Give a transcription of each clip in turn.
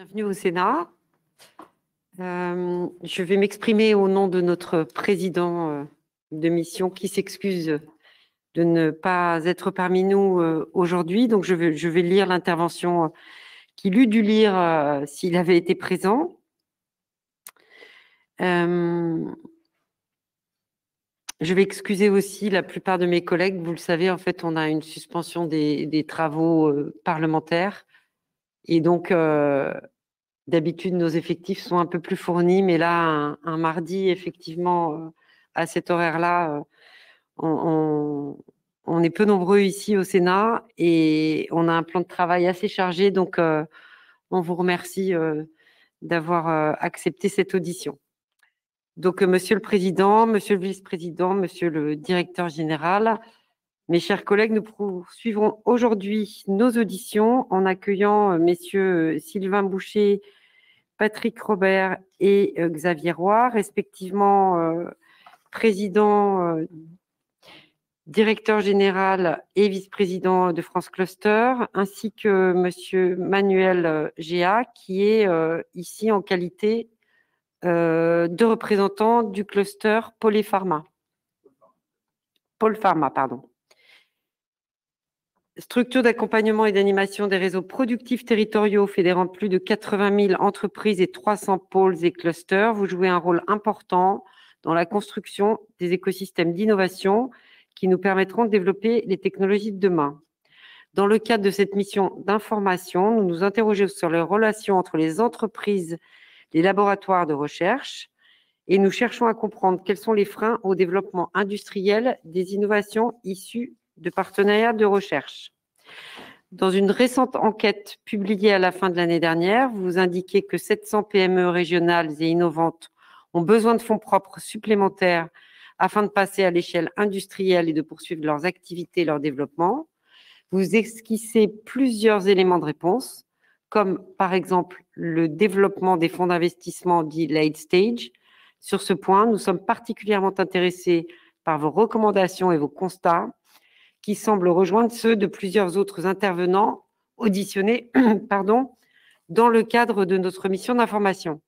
Bienvenue au Sénat. Je vais m'exprimer au nom de notre président de mission qui s'excuse de ne pas être parmi nous aujourd'hui. Donc, je vais lire l'intervention qu'il eût dû lire s'il avait été présent. Je vais excuser aussi la plupart de mes collègues. Vous le savez, en fait, on a une suspension des travaux parlementaires. Et donc, d'habitude, nos effectifs sont un peu plus fournis, mais là, un mardi, effectivement, à cet horaire-là, on est peu nombreux ici au Sénat et on a un plan de travail assez chargé. Donc, on vous remercie d'avoir accepté cette audition. Donc, Monsieur le Président, Monsieur le Vice-président, Monsieur le Directeur général, mes chers collègues, nous poursuivrons aujourd'hui nos auditions en accueillant messieurs Sylvain Boucher, Patrick Robert et Xavier Roy, respectivement président, directeur général et vice-président de France Cluster, ainsi que monsieur Manuel Géa, qui est ici en qualité de représentant du cluster Pôle Pharma, pardon. Structure d'accompagnement et d'animation des réseaux productifs territoriaux fédérant plus de 80 000 entreprises et 300 pôles et clusters. Vous jouez un rôle important dans la construction des écosystèmes d'innovation qui nous permettront de développer les technologies de demain. Dans le cadre de cette mission d'information, nous nous interrogeons sur les relations entre les entreprises, les laboratoires de recherche, et nous cherchons à comprendre quels sont les freins au développement industriel des innovations issues de partenariats de recherche. Dans une récente enquête publiée à la fin de l'année dernière, vous indiquez que 700 PME régionales et innovantes ont besoin de fonds propres supplémentaires afin de passer à l'échelle industrielle et de poursuivre leurs activités et leur développement. Vous esquissez plusieurs éléments de réponse, comme par exemple le développement des fonds d'investissement dits late stage. Sur ce point, nous sommes particulièrement intéressés par vos recommandations et vos constats qui semblent rejoindre ceux de plusieurs autres intervenants auditionnés dans le cadre de notre mission d'information.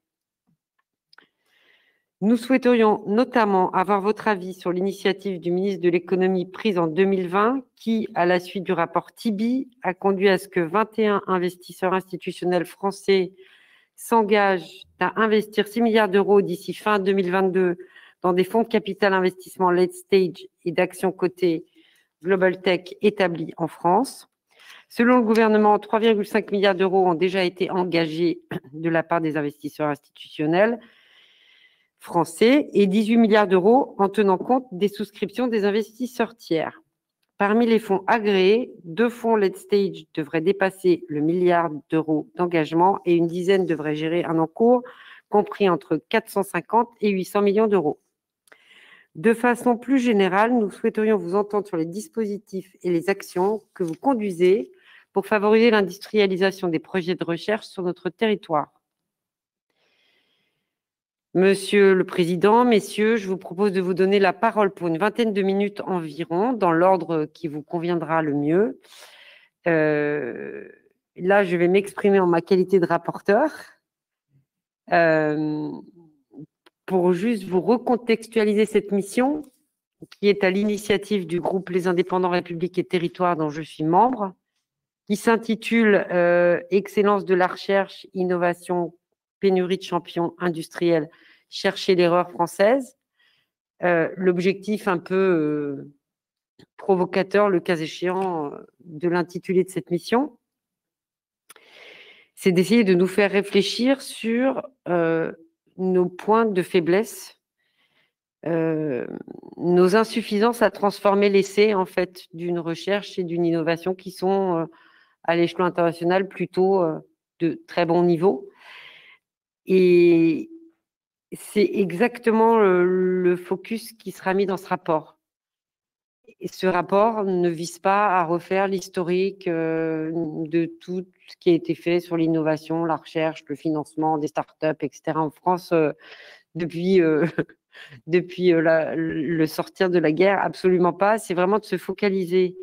Nous souhaiterions notamment avoir votre avis sur l'initiative du ministre de l'économie prise en 2020 qui, à la suite du rapport Tibi, a conduit à ce que 21 investisseurs institutionnels français s'engagent à investir 6 milliards d'euros d'ici fin 2022 dans des fonds de capital investissement late stage et d'actions cotées Global Tech établis en France. Selon le gouvernement, 3,5 milliards d'euros ont déjà été engagés de la part des investisseurs institutionnels français et 18 milliards d'euros en tenant compte des souscriptions des investisseurs tiers. Parmi les fonds agréés, 2 fonds late stage devraient dépasser le milliard d'euros d'engagement et une dizaine devraient gérer un encours compris entre 450 et 800 millions d'euros. De façon plus générale, nous souhaiterions vous entendre sur les dispositifs et les actions que vous conduisez pour favoriser l'industrialisation des projets de recherche sur notre territoire. Monsieur le Président, messieurs, je vous propose de vous donner la parole pour une vingtaine de minutes environ, dans l'ordre qui vous conviendra le mieux. Là, je vais m'exprimer en ma qualité de rapporteur. Pour juste vous recontextualiser cette mission, qui est à l'initiative du groupe Les Indépendants République et Territoires dont je suis membre, qui s'intitule Excellence de la recherche, innovation, pénurie de champions industriels, chercher l'erreur française. L'objectif un peu provocateur, le cas échéant, de l'intitulé de cette mission, c'est d'essayer de nous faire réfléchir sur nos points de faiblesse, nos insuffisances à transformer l'essai en fait d'une recherche et d'une innovation qui sont à l'échelon international plutôt de très bon niveau. Et c'est exactement le focus qui sera mis dans ce rapport. Et ce rapport ne vise pas à refaire l'historique de tout ce qui a été fait sur l'innovation, la recherche, le financement des startups, etc. en France depuis le sortir de la guerre, absolument pas. C'est vraiment de se focaliser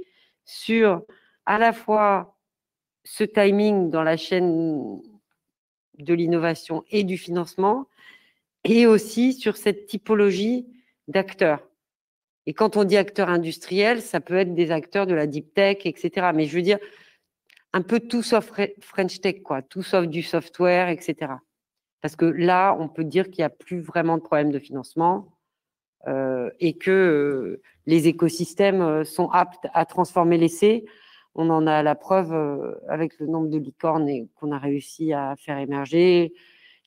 sur à la fois ce timing dans la chaîne de l'innovation et du financement, et aussi sur cette typologie d'acteurs. Et quand on dit acteurs industriels, ça peut être des acteurs de la deep tech, etc. Mais je veux dire, un peu tout sauf French Tech, quoi, tout sauf du software, etc. Parce que là, on peut dire qu'il n'y a plus vraiment de problème de financement et que les écosystèmes sont aptes à transformer l'essai. On en a la preuve avec le nombre de licornes qu'on a réussi à faire émerger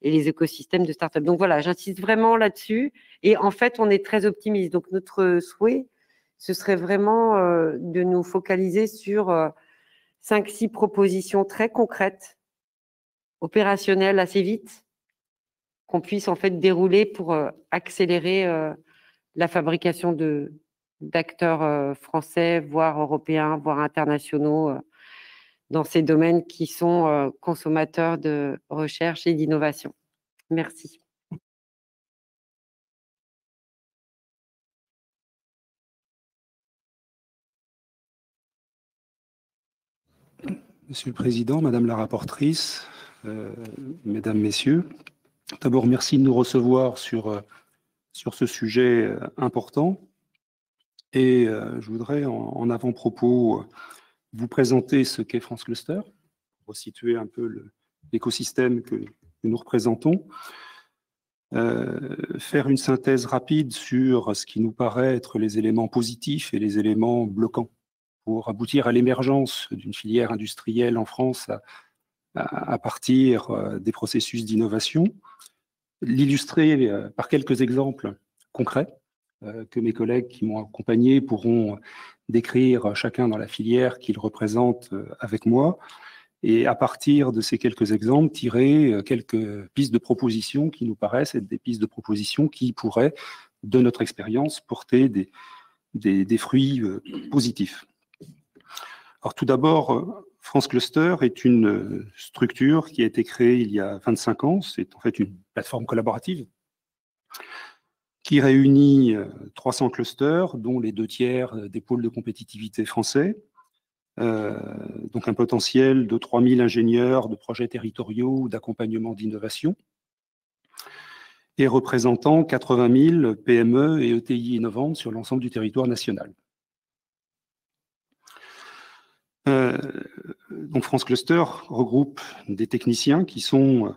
et les écosystèmes de start-up. Donc voilà, j'insiste vraiment là-dessus. Et en fait, on est très optimiste. Donc notre souhait, ce serait vraiment de nous focaliser sur 5-6 propositions très concrètes, opérationnelles assez vite, qu'on puisse en fait dérouler pour accélérer la fabrication d'acteurs français, voire européens, voire internationaux dans ces domaines qui sont consommateurs de recherche et d'innovation. Merci. Monsieur le Président, Madame la rapporteure, Mesdames, Messieurs, d'abord merci de nous recevoir sur ce sujet important. Et je voudrais en avant-propos vous présenter ce qu'est France Cluster, pour situer un peu l'écosystème que nous représentons, faire une synthèse rapide sur ce qui nous paraît être les éléments positifs et les éléments bloquants pour aboutir à l'émergence d'une filière industrielle en France à partir des processus d'innovation, l'illustrer par quelques exemples concrets que mes collègues qui m'ont accompagné pourront décrire chacun dans la filière qu'ils représentent avec moi, et à partir de ces quelques exemples, tirer quelques pistes de propositions qui nous paraissent être des pistes de propositions qui pourraient, de notre expérience, porter des fruits positifs. Alors tout d'abord, France Cluster est une structure qui a été créée il y a 25 ans. C'est en fait une plateforme collaborative qui réunit 300 clusters, dont les 2/3 des pôles de compétitivité français, donc un potentiel de 3000 ingénieurs de projets territoriaux ou d'accompagnement d'innovation, et représentant 80 000 PME et ETI innovantes sur l'ensemble du territoire national. Donc France Cluster regroupe des techniciens qui sont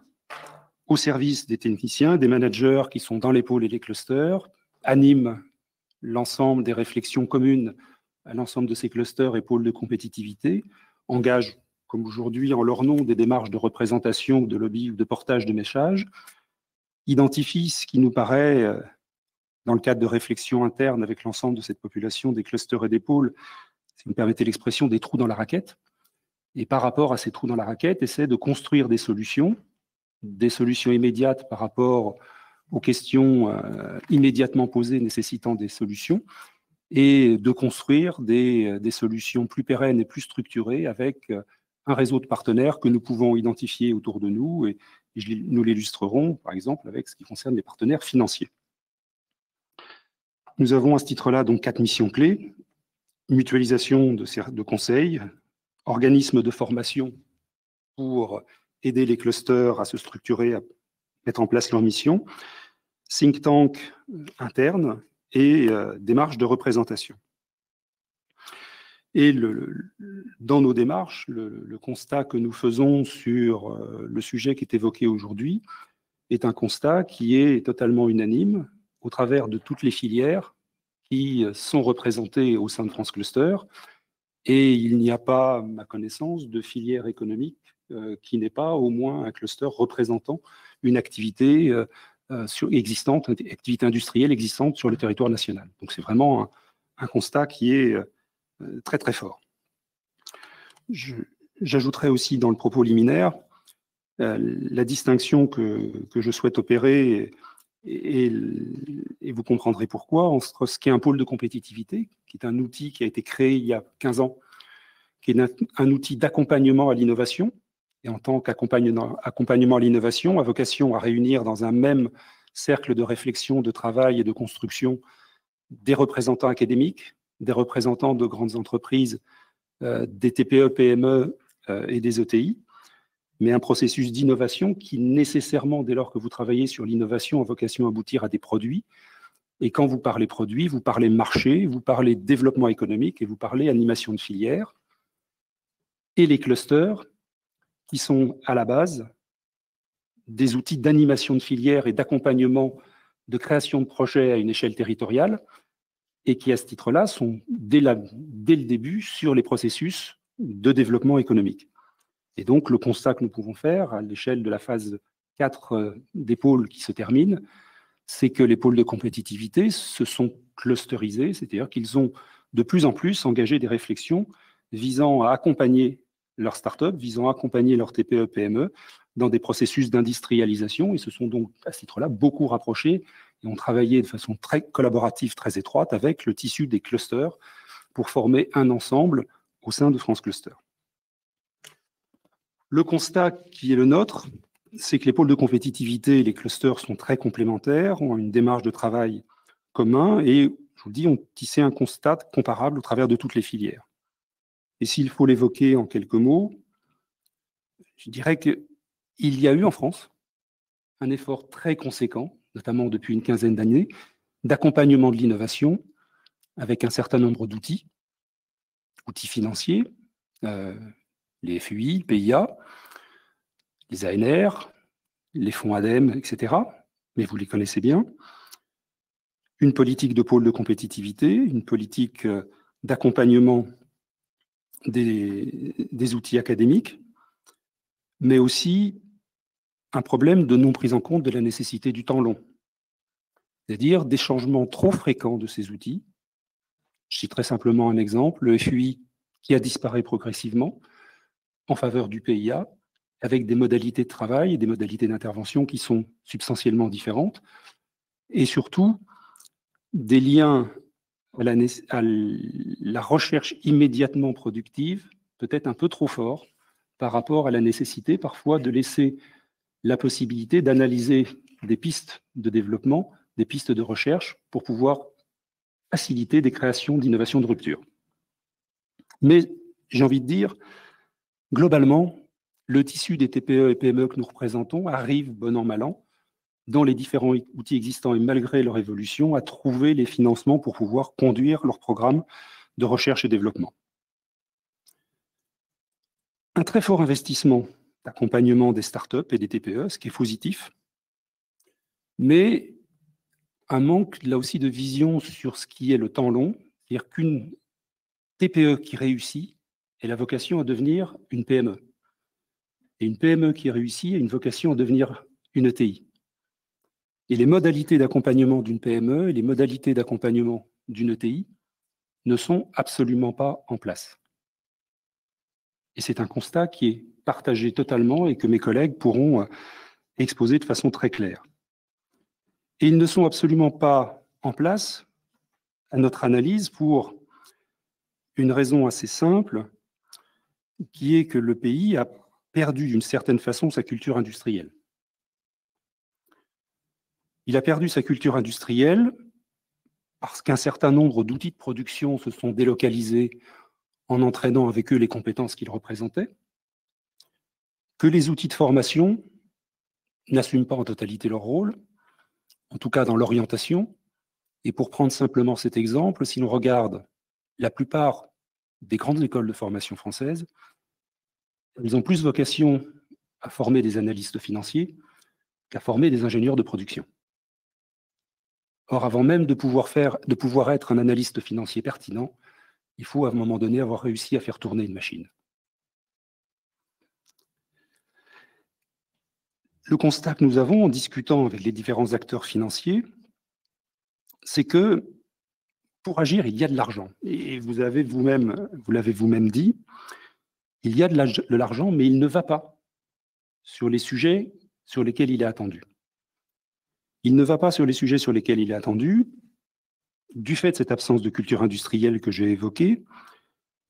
au service des techniciens, des managers qui sont dans les pôles et les clusters, animent l'ensemble des réflexions communes à l'ensemble de ces clusters et pôles de compétitivité, engagent, comme aujourd'hui en leur nom, des démarches de représentation, de lobby ou de portage de messages, identifient ce qui nous paraît, dans le cadre de réflexions internes avec l'ensemble de cette population, des clusters et des pôles, si vous me permettez l'expression, des trous dans la raquette. Et par rapport à ces trous dans la raquette, essaie de construire des solutions immédiates par rapport aux questions immédiatement posées nécessitant des solutions, et de construire des solutions plus pérennes et plus structurées avec un réseau de partenaires que nous pouvons identifier autour de nous, et nous l'illustrerons par exemple avec ce qui concerne les partenaires financiers. Nous avons à ce titre-là donc 4 missions clés: mutualisation de conseils, organismes de formation pour aider les clusters à se structurer, à mettre en place leurs missions, think tank interne et démarches de représentation. Et dans nos démarches, le constat que nous faisons sur le sujet qui est évoqué aujourd'hui est un constat qui est totalement unanime au travers de toutes les filières qui sont représentées au sein de France Cluster. Et il n'y a pas, à ma connaissance, de filière économique qui n'ait pas au moins un cluster représentant une activité existante, une activité industrielle existante sur le territoire national. Donc c'est vraiment un constat qui est très très fort. J'ajouterai aussi dans le propos liminaire la distinction que je souhaite opérer, et vous comprendrez pourquoi, entre ce qu'est un pôle de compétitivité, qui est un outil qui a été créé il y a 15 ans, qui est un outil d'accompagnement à l'innovation, et en tant qu'accompagnement à l'innovation, a vocation à réunir dans un même cercle de réflexion, de travail et de construction des représentants académiques, des représentants de grandes entreprises, des TPE, PME et des ETI, mais un processus d'innovation qui nécessairement, dès lors que vous travaillez sur l'innovation, a vocation à aboutir à des produits. Et quand vous parlez produits, vous parlez marché, vous parlez développement économique et vous parlez animation de filière. Et les clusters, qui sont à la base des outils d'animation de filière et d'accompagnement de création de projets à une échelle territoriale, et qui, à ce titre-là, sont dès le début sur les processus de développement économique. Et donc, le constat que nous pouvons faire à l'échelle de la phase 4 des pôles qui se termine, c'est que les pôles de compétitivité se sont clusterisés, c'est-à-dire qu'ils ont de plus en plus engagé des réflexions visant à accompagner leurs startups, visant à accompagner leurs TPE-PME dans des processus d'industrialisation. Ils se sont donc, à ce titre-là, beaucoup rapprochés et ont travaillé de façon très collaborative, très étroite avec le tissu des clusters pour former un ensemble au sein de France Cluster. Le constat qui est le nôtre, c'est que les pôles de compétitivité et les clusters sont très complémentaires, ont une démarche de travail commun et, je vous le dis, ont tissé un constat comparable au travers de toutes les filières. Et s'il faut l'évoquer en quelques mots, je dirais qu'il y a eu en France un effort très conséquent, notamment depuis une quinzaine d'années, d'accompagnement de l'innovation avec un certain nombre d'outils, outils financiers, les FUI, PIA, les ANR, les fonds ADEME, etc. Mais vous les connaissez bien. Une politique de pôle de compétitivité, une politique d'accompagnement des outils académiques, mais aussi un problème de non prise en compte de la nécessité du temps long, c'est-à-dire des changements trop fréquents de ces outils. Je citerai simplement un exemple, le FUI qui a disparu progressivement en faveur du PIA, avec des modalités de travail et des modalités d'intervention qui sont substantiellement différentes, et surtout des liens à la recherche immédiatement productive, peut-être un peu trop forts par rapport à la nécessité parfois de laisser la possibilité d'analyser des pistes de développement, des pistes de recherche pour pouvoir faciliter des créations d'innovations de rupture. Mais j'ai envie de dire, globalement, le tissu des TPE et PME que nous représentons arrive, bon an, mal an, dans les différents outils existants et malgré leur évolution, à trouver les financements pour pouvoir conduire leurs programmes de recherche et développement. Un très fort investissement d'accompagnement des startups et des TPE, ce qui est positif, mais un manque là aussi de vision sur ce qui est le temps long, c'est-à-dire qu'une TPE qui réussit a la vocation à devenir une PME. Et une PME qui réussit a une vocation à devenir une ETI. Et les modalités d'accompagnement d'une PME et les modalités d'accompagnement d'une ETI ne sont absolument pas en place. Et c'est un constat qui est partagé totalement et que mes collègues pourront exposer de façon très claire. Et ils ne sont absolument pas en place, à notre analyse, pour une raison assez simple, qui est que le pays a perdu d'une certaine façon sa culture industrielle. Il a perdu sa culture industrielle parce qu'un certain nombre d'outils de production se sont délocalisés en entraînant avec eux les compétences qu'ils représentaient, que les outils de formation n'assument pas en totalité leur rôle, en tout cas dans l'orientation. Et pour prendre simplement cet exemple, si l'on regarde la plupart des grandes écoles de formation françaises, elles ont plus vocation à former des analystes financiers qu'à former des ingénieurs de production. Or, avant même de pouvoir être un analyste financier pertinent, il faut à un moment donné avoir réussi à faire tourner une machine. Le constat que nous avons en discutant avec les différents acteurs financiers, c'est que pour agir, il y a de l'argent. Et vous l'avez vous-même dit, il y a de l'argent, mais il ne va pas sur les sujets sur lesquels il est attendu. Il ne va pas sur les sujets sur lesquels il est attendu, du fait de cette absence de culture industrielle que j'ai évoquée,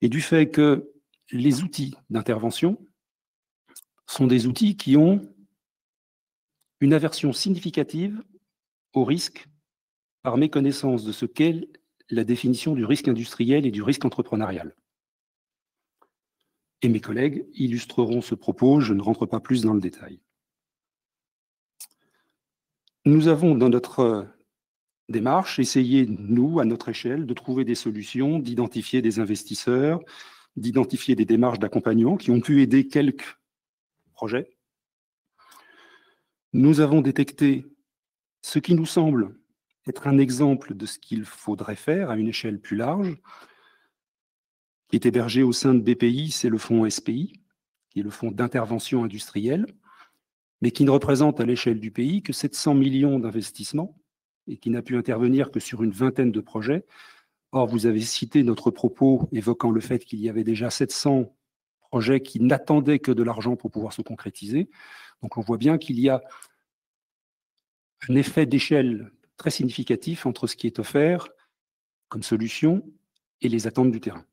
et du fait que les outils d'intervention sont des outils qui ont une aversion significative au risque par méconnaissance de ce qu'est la définition du risque industriel et du risque entrepreneurial. et mes collègues illustreront ce propos, je ne rentre pas plus dans le détail. Nous avons dans notre démarche essayé, nous, à notre échelle, de trouver des solutions, d'identifier des investisseurs, d'identifier des démarches d'accompagnement qui ont pu aider quelques projets. Nous avons détecté ce qui nous semble être un exemple de ce qu'il faudrait faire à une échelle plus large, qui est hébergé au sein de BPI, c'est le fonds SPI, qui est le fonds d'intervention industrielle, mais qui ne représente à l'échelle du pays que 700 millions d'investissements et qui n'a pu intervenir que sur une vingtaine de projets. Or, vous avez cité notre propos évoquant le fait qu'il y avait déjà 700 projets qui n'attendaient que de l'argent pour pouvoir se concrétiser. Donc, on voit bien qu'il y a un effet d'échelle très significatif entre ce qui est offert comme solution et les attentes du terrain.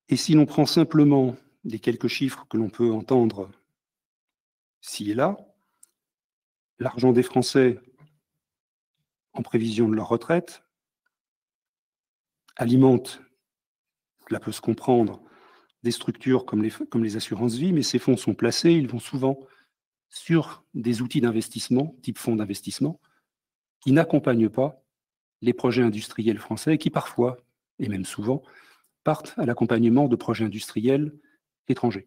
Et si l'on prend simplement les quelques chiffres que l'on peut entendre ci et là, l'argent des Français en prévision de leur retraite alimente, cela peut se comprendre, des structures comme les assurances vie, mais ces fonds sont placés, ils vont souvent sur des outils d'investissement, type fonds d'investissement, qui n'accompagnent pas les projets industriels français et qui parfois, et même souvent, partent à l'accompagnement de projets industriels étrangers,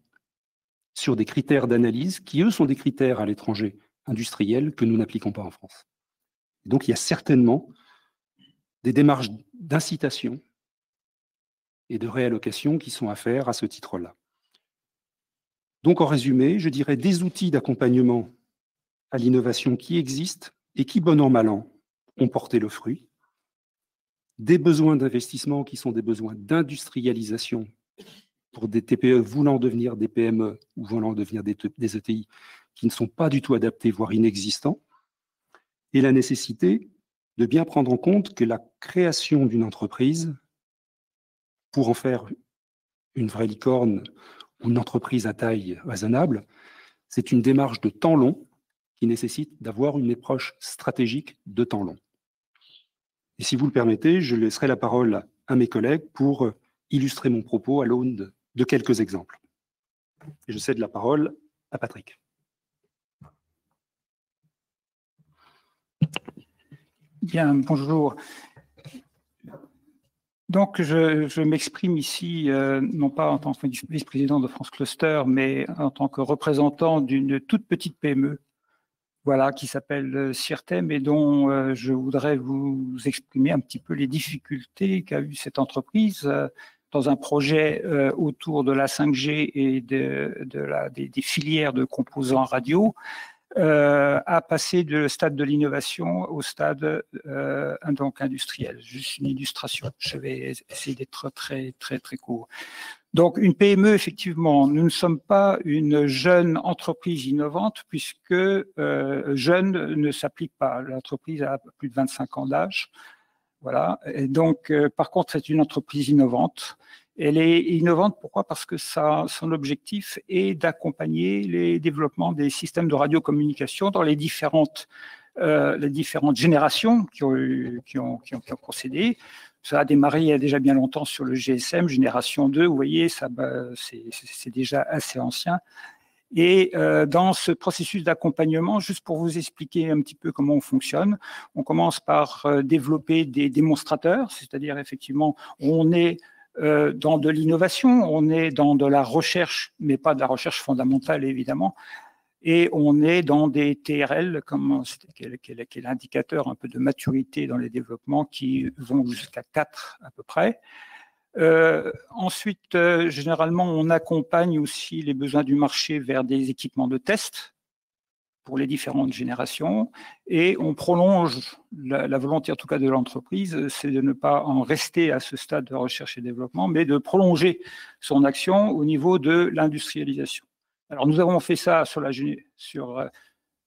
sur des critères d'analyse qui, eux, sont des critères à l'étranger industriels que nous n'appliquons pas en France. Donc, il y a certainement des démarches d'incitation et de réallocation qui sont à faire à ce titre-là. Donc, en résumé, je dirais des outils d'accompagnement à l'innovation qui existent et qui, bon an, mal an, ont porté le fruit, des besoins d'investissement qui sont des besoins d'industrialisation pour des TPE voulant devenir des PME ou voulant devenir des ETI qui ne sont pas du tout adaptés, voire inexistants, et la nécessité de bien prendre en compte que la création d'une entreprise, pour en faire une vraie licorne ou une entreprise à taille raisonnable, c'est une démarche de temps long qui nécessite d'avoir une approche stratégique de temps long. Et si vous le permettez, je laisserai la parole à mes collègues pour illustrer mon propos à l'aune de quelques exemples. Et je cède la parole à Patrick. Bien, bonjour. Donc, je m'exprime ici, non pas en tant que vice-président de France Cluster, mais en tant que représentant d'une toute petite PME, voilà, qui s'appelle Cirtem et dont je voudrais vous exprimer un petit peu les difficultés qu'a eu cette entreprise dans un projet autour de la 5G et des filières de composants radio, à passer du stade de l'innovation au stade donc industriel. Juste une illustration. Je vais essayer d'être très court. Donc, une PME, effectivement, nous ne sommes pas une jeune entreprise innovante puisque jeune ne s'applique pas. L'entreprise a plus de 25 ans d'âge. Voilà. Et donc, par contre, c'est une entreprise innovante. Elle est innovante, pourquoi? Parce que son objectif est d'accompagner les développements des systèmes de radiocommunication dans les différentes générations qui ont procédé. Ça a démarré il y a déjà bien longtemps sur le GSM, génération 2, vous voyez, c'est déjà assez ancien. Et dans ce processus d'accompagnement, juste pour vous expliquer un petit peu comment on fonctionne, on commence par développer des démonstrateurs, c'est-à-dire effectivement, on est dans de l'innovation, on est dans de la recherche, mais pas de la recherche fondamentale évidemment, et on est dans des TRL, qui est l'indicateur un peu de maturité dans les développements qui vont jusqu'à 4 à peu près. Ensuite, généralement, on accompagne aussi les besoins du marché vers des équipements de test pour les différentes générations et on prolonge la volonté, en tout cas de l'entreprise, c'est de ne pas en rester à ce stade de recherche et développement, mais de prolonger son action au niveau de l'industrialisation. Alors, nous avons fait ça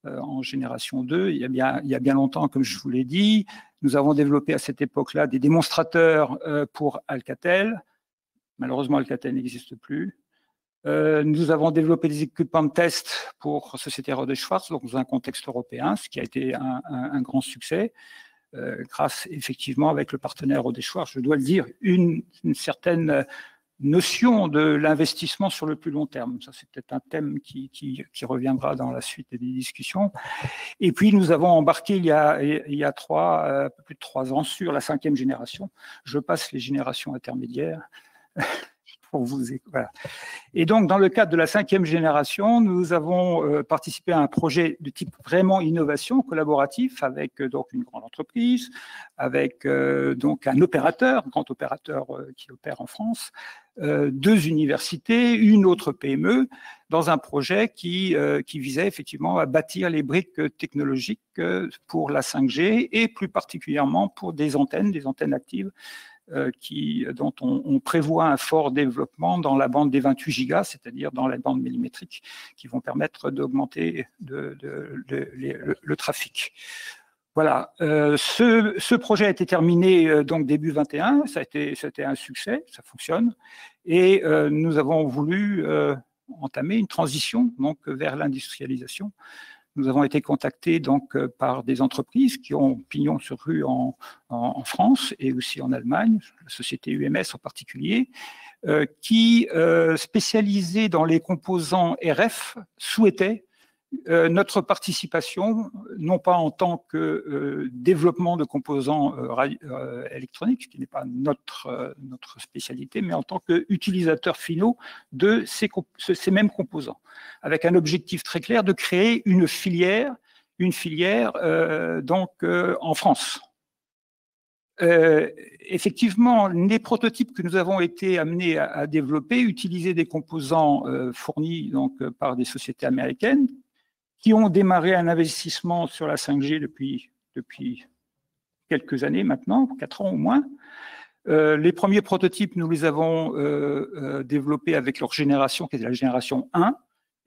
en génération 2, il y a bien longtemps, comme je vous l'ai dit. Nous avons développé à cette époque-là des démonstrateurs pour Alcatel. Malheureusement, Alcatel n'existe plus. Nous avons développé des équipements de test pour Société Rohde & Schwarz, donc dans un contexte européen, ce qui a été un grand succès. grâce effectivement avec le partenaire au déchoir, je dois le dire, une certaine notion de l'investissement sur le plus long terme. Ça, c'est peut-être un thème qui reviendra dans la suite des discussions. Et puis, nous avons embarqué il y a un peu plus de 3 ans sur la 5e génération. Je passe les générations intermédiaires. Pour vous, voilà. Et donc, dans le cadre de la 5e génération, nous avons participé à un projet de type vraiment innovation collaboratif avec donc une grande entreprise, avec donc un grand opérateur qui opère en France, 2 universités, une autre PME, dans un projet qui visait effectivement à bâtir les briques technologiques pour la 5G et plus particulièrement pour des antennes actives dont on prévoit un fort développement dans la bande des 28 gigas, c'est-à-dire dans la bande millimétrique, qui vont permettre d'augmenter le trafic. Voilà, ce projet a été terminé donc début 21, c'était un succès, ça fonctionne, et nous avons voulu entamer une transition donc vers l'industrialisation. Nous avons été contactés donc par des entreprises qui ont pignon sur rue en France et aussi en Allemagne, la société UMS en particulier, qui, spécialisée dans les composants RF, souhaitaient notre participation, non pas en tant que développement de composants électroniques, ce qui n'est pas notre spécialité, mais en tant qu'utilisateurs finaux de ces mêmes composants, avec un objectif très clair de créer une filière donc en France. Effectivement, les prototypes que nous avons été amenés à développer utilisaient des composants fournis donc par des sociétés américaines qui ont démarré un investissement sur la 5G depuis quelques années maintenant, 4 ans au moins. Les premiers prototypes, nous les avons développés avec leur génération, qui est la génération 1,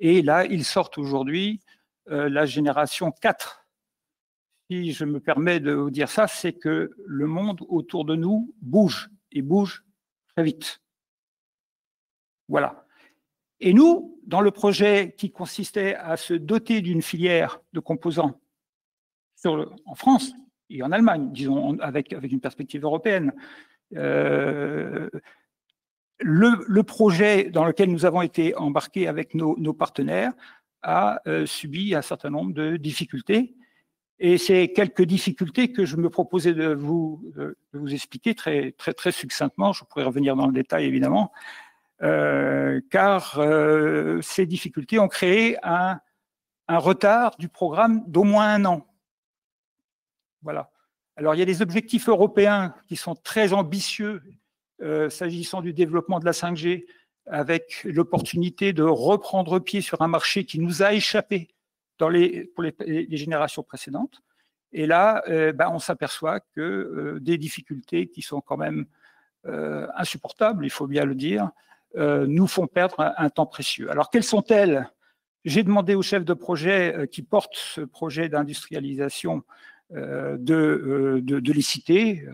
et là, ils sortent aujourd'hui la génération 4. Si je me permets de vous dire ça, c'est que le monde autour de nous bouge, et bouge très vite. Voilà. Et nous, dans le projet qui consistait à se doter d'une filière de composants en France et en Allemagne, disons avec une perspective européenne, le projet dans lequel nous avons été embarqués avec nos partenaires a subi un certain nombre de difficultés. Et c'est quelques difficultés que je me proposais de vous expliquer très succinctement. Je pourrais revenir dans le détail, évidemment. Car ces difficultés ont créé un retard du programme d'au moins 1 an. Voilà. Alors, il y a des objectifs européens qui sont très ambitieux s'agissant du développement de la 5G, avec l'opportunité de reprendre pied sur un marché qui nous a échappé pour les générations précédentes. Et là, on s'aperçoit que des difficultés qui sont quand même insupportables, il faut bien le dire, nous font perdre un temps précieux. Alors, quelles sont-elles? J'ai demandé au chef de projet qui porte ce projet d'industrialisation de les citer.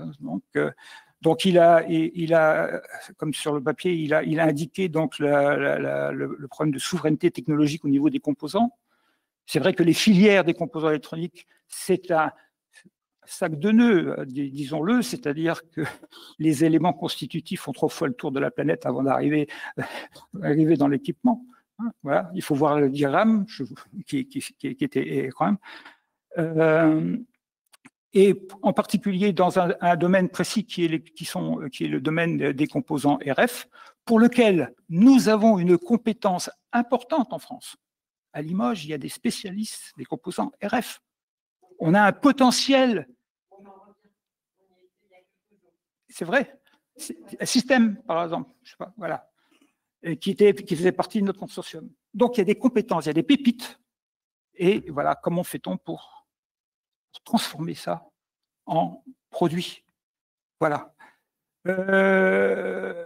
Donc il a, comme sur le papier, il a indiqué donc le problème de souveraineté technologique au niveau des composants. C'est vrai que les filières des composants électroniques, c'est un sac de nœuds, disons-le, c'est-à-dire que les éléments constitutifs font 3 fois le tour de la planète avant d'arriver dans l'équipement. Voilà, il faut voir le diagramme qui était quand même. Et en particulier dans un domaine précis qui est le domaine des composants RF, pour lequel nous avons une compétence importante en France. À Limoges, il y a des spécialistes des composants RF. On a un potentiel. C'est vrai. Un système, par exemple, je sais pas, voilà, qui faisait partie de notre consortium. Donc, il y a des compétences, il y a des pépites. Et voilà, comment fait-on pour transformer ça en produit? Voilà.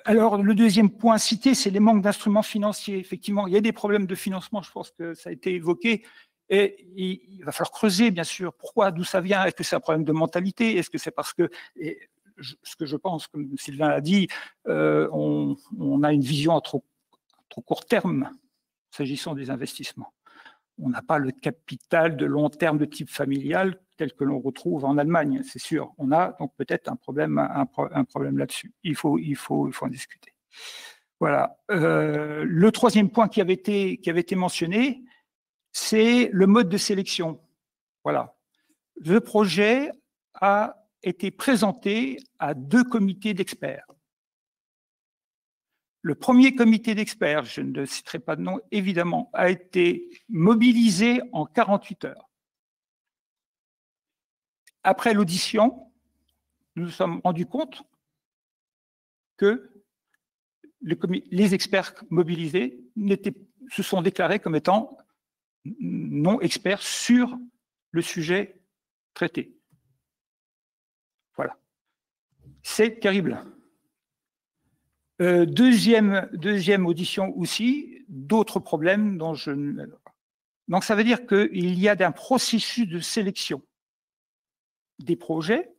Alors, le deuxième point cité, c'est les manques d'instruments financiers. Effectivement, il y a des problèmes de financement, je pense que ça a été évoqué. Et il va falloir creuser, bien sûr. Pourquoi? D'où ça vient? Est-ce que c'est un problème de mentalité? Est-ce que c'est parce que, ce que je pense, comme Sylvain l'a dit, on a une vision à trop court terme s'agissant des investissements. On n'a pas le capital de long terme de type familial tel que l'on retrouve en Allemagne, c'est sûr. On a donc peut-être un problème là-dessus. Il faut en discuter. Voilà. Le troisième point qui avait été mentionné, c'est le mode de sélection. Voilà. Le projet a été présenté à 2 comités d'experts. Le premier comité d'experts, je ne citerai pas de nom, évidemment, a été mobilisé en 48 heures. Après l'audition, nous nous sommes rendus compte que les experts mobilisés se sont déclarés comme étant non experts sur le sujet traité. Voilà. C'est terrible. Deuxième audition aussi, d'autres problèmes dont je ne... Donc ça veut dire qu'il y a un processus de sélection des projets.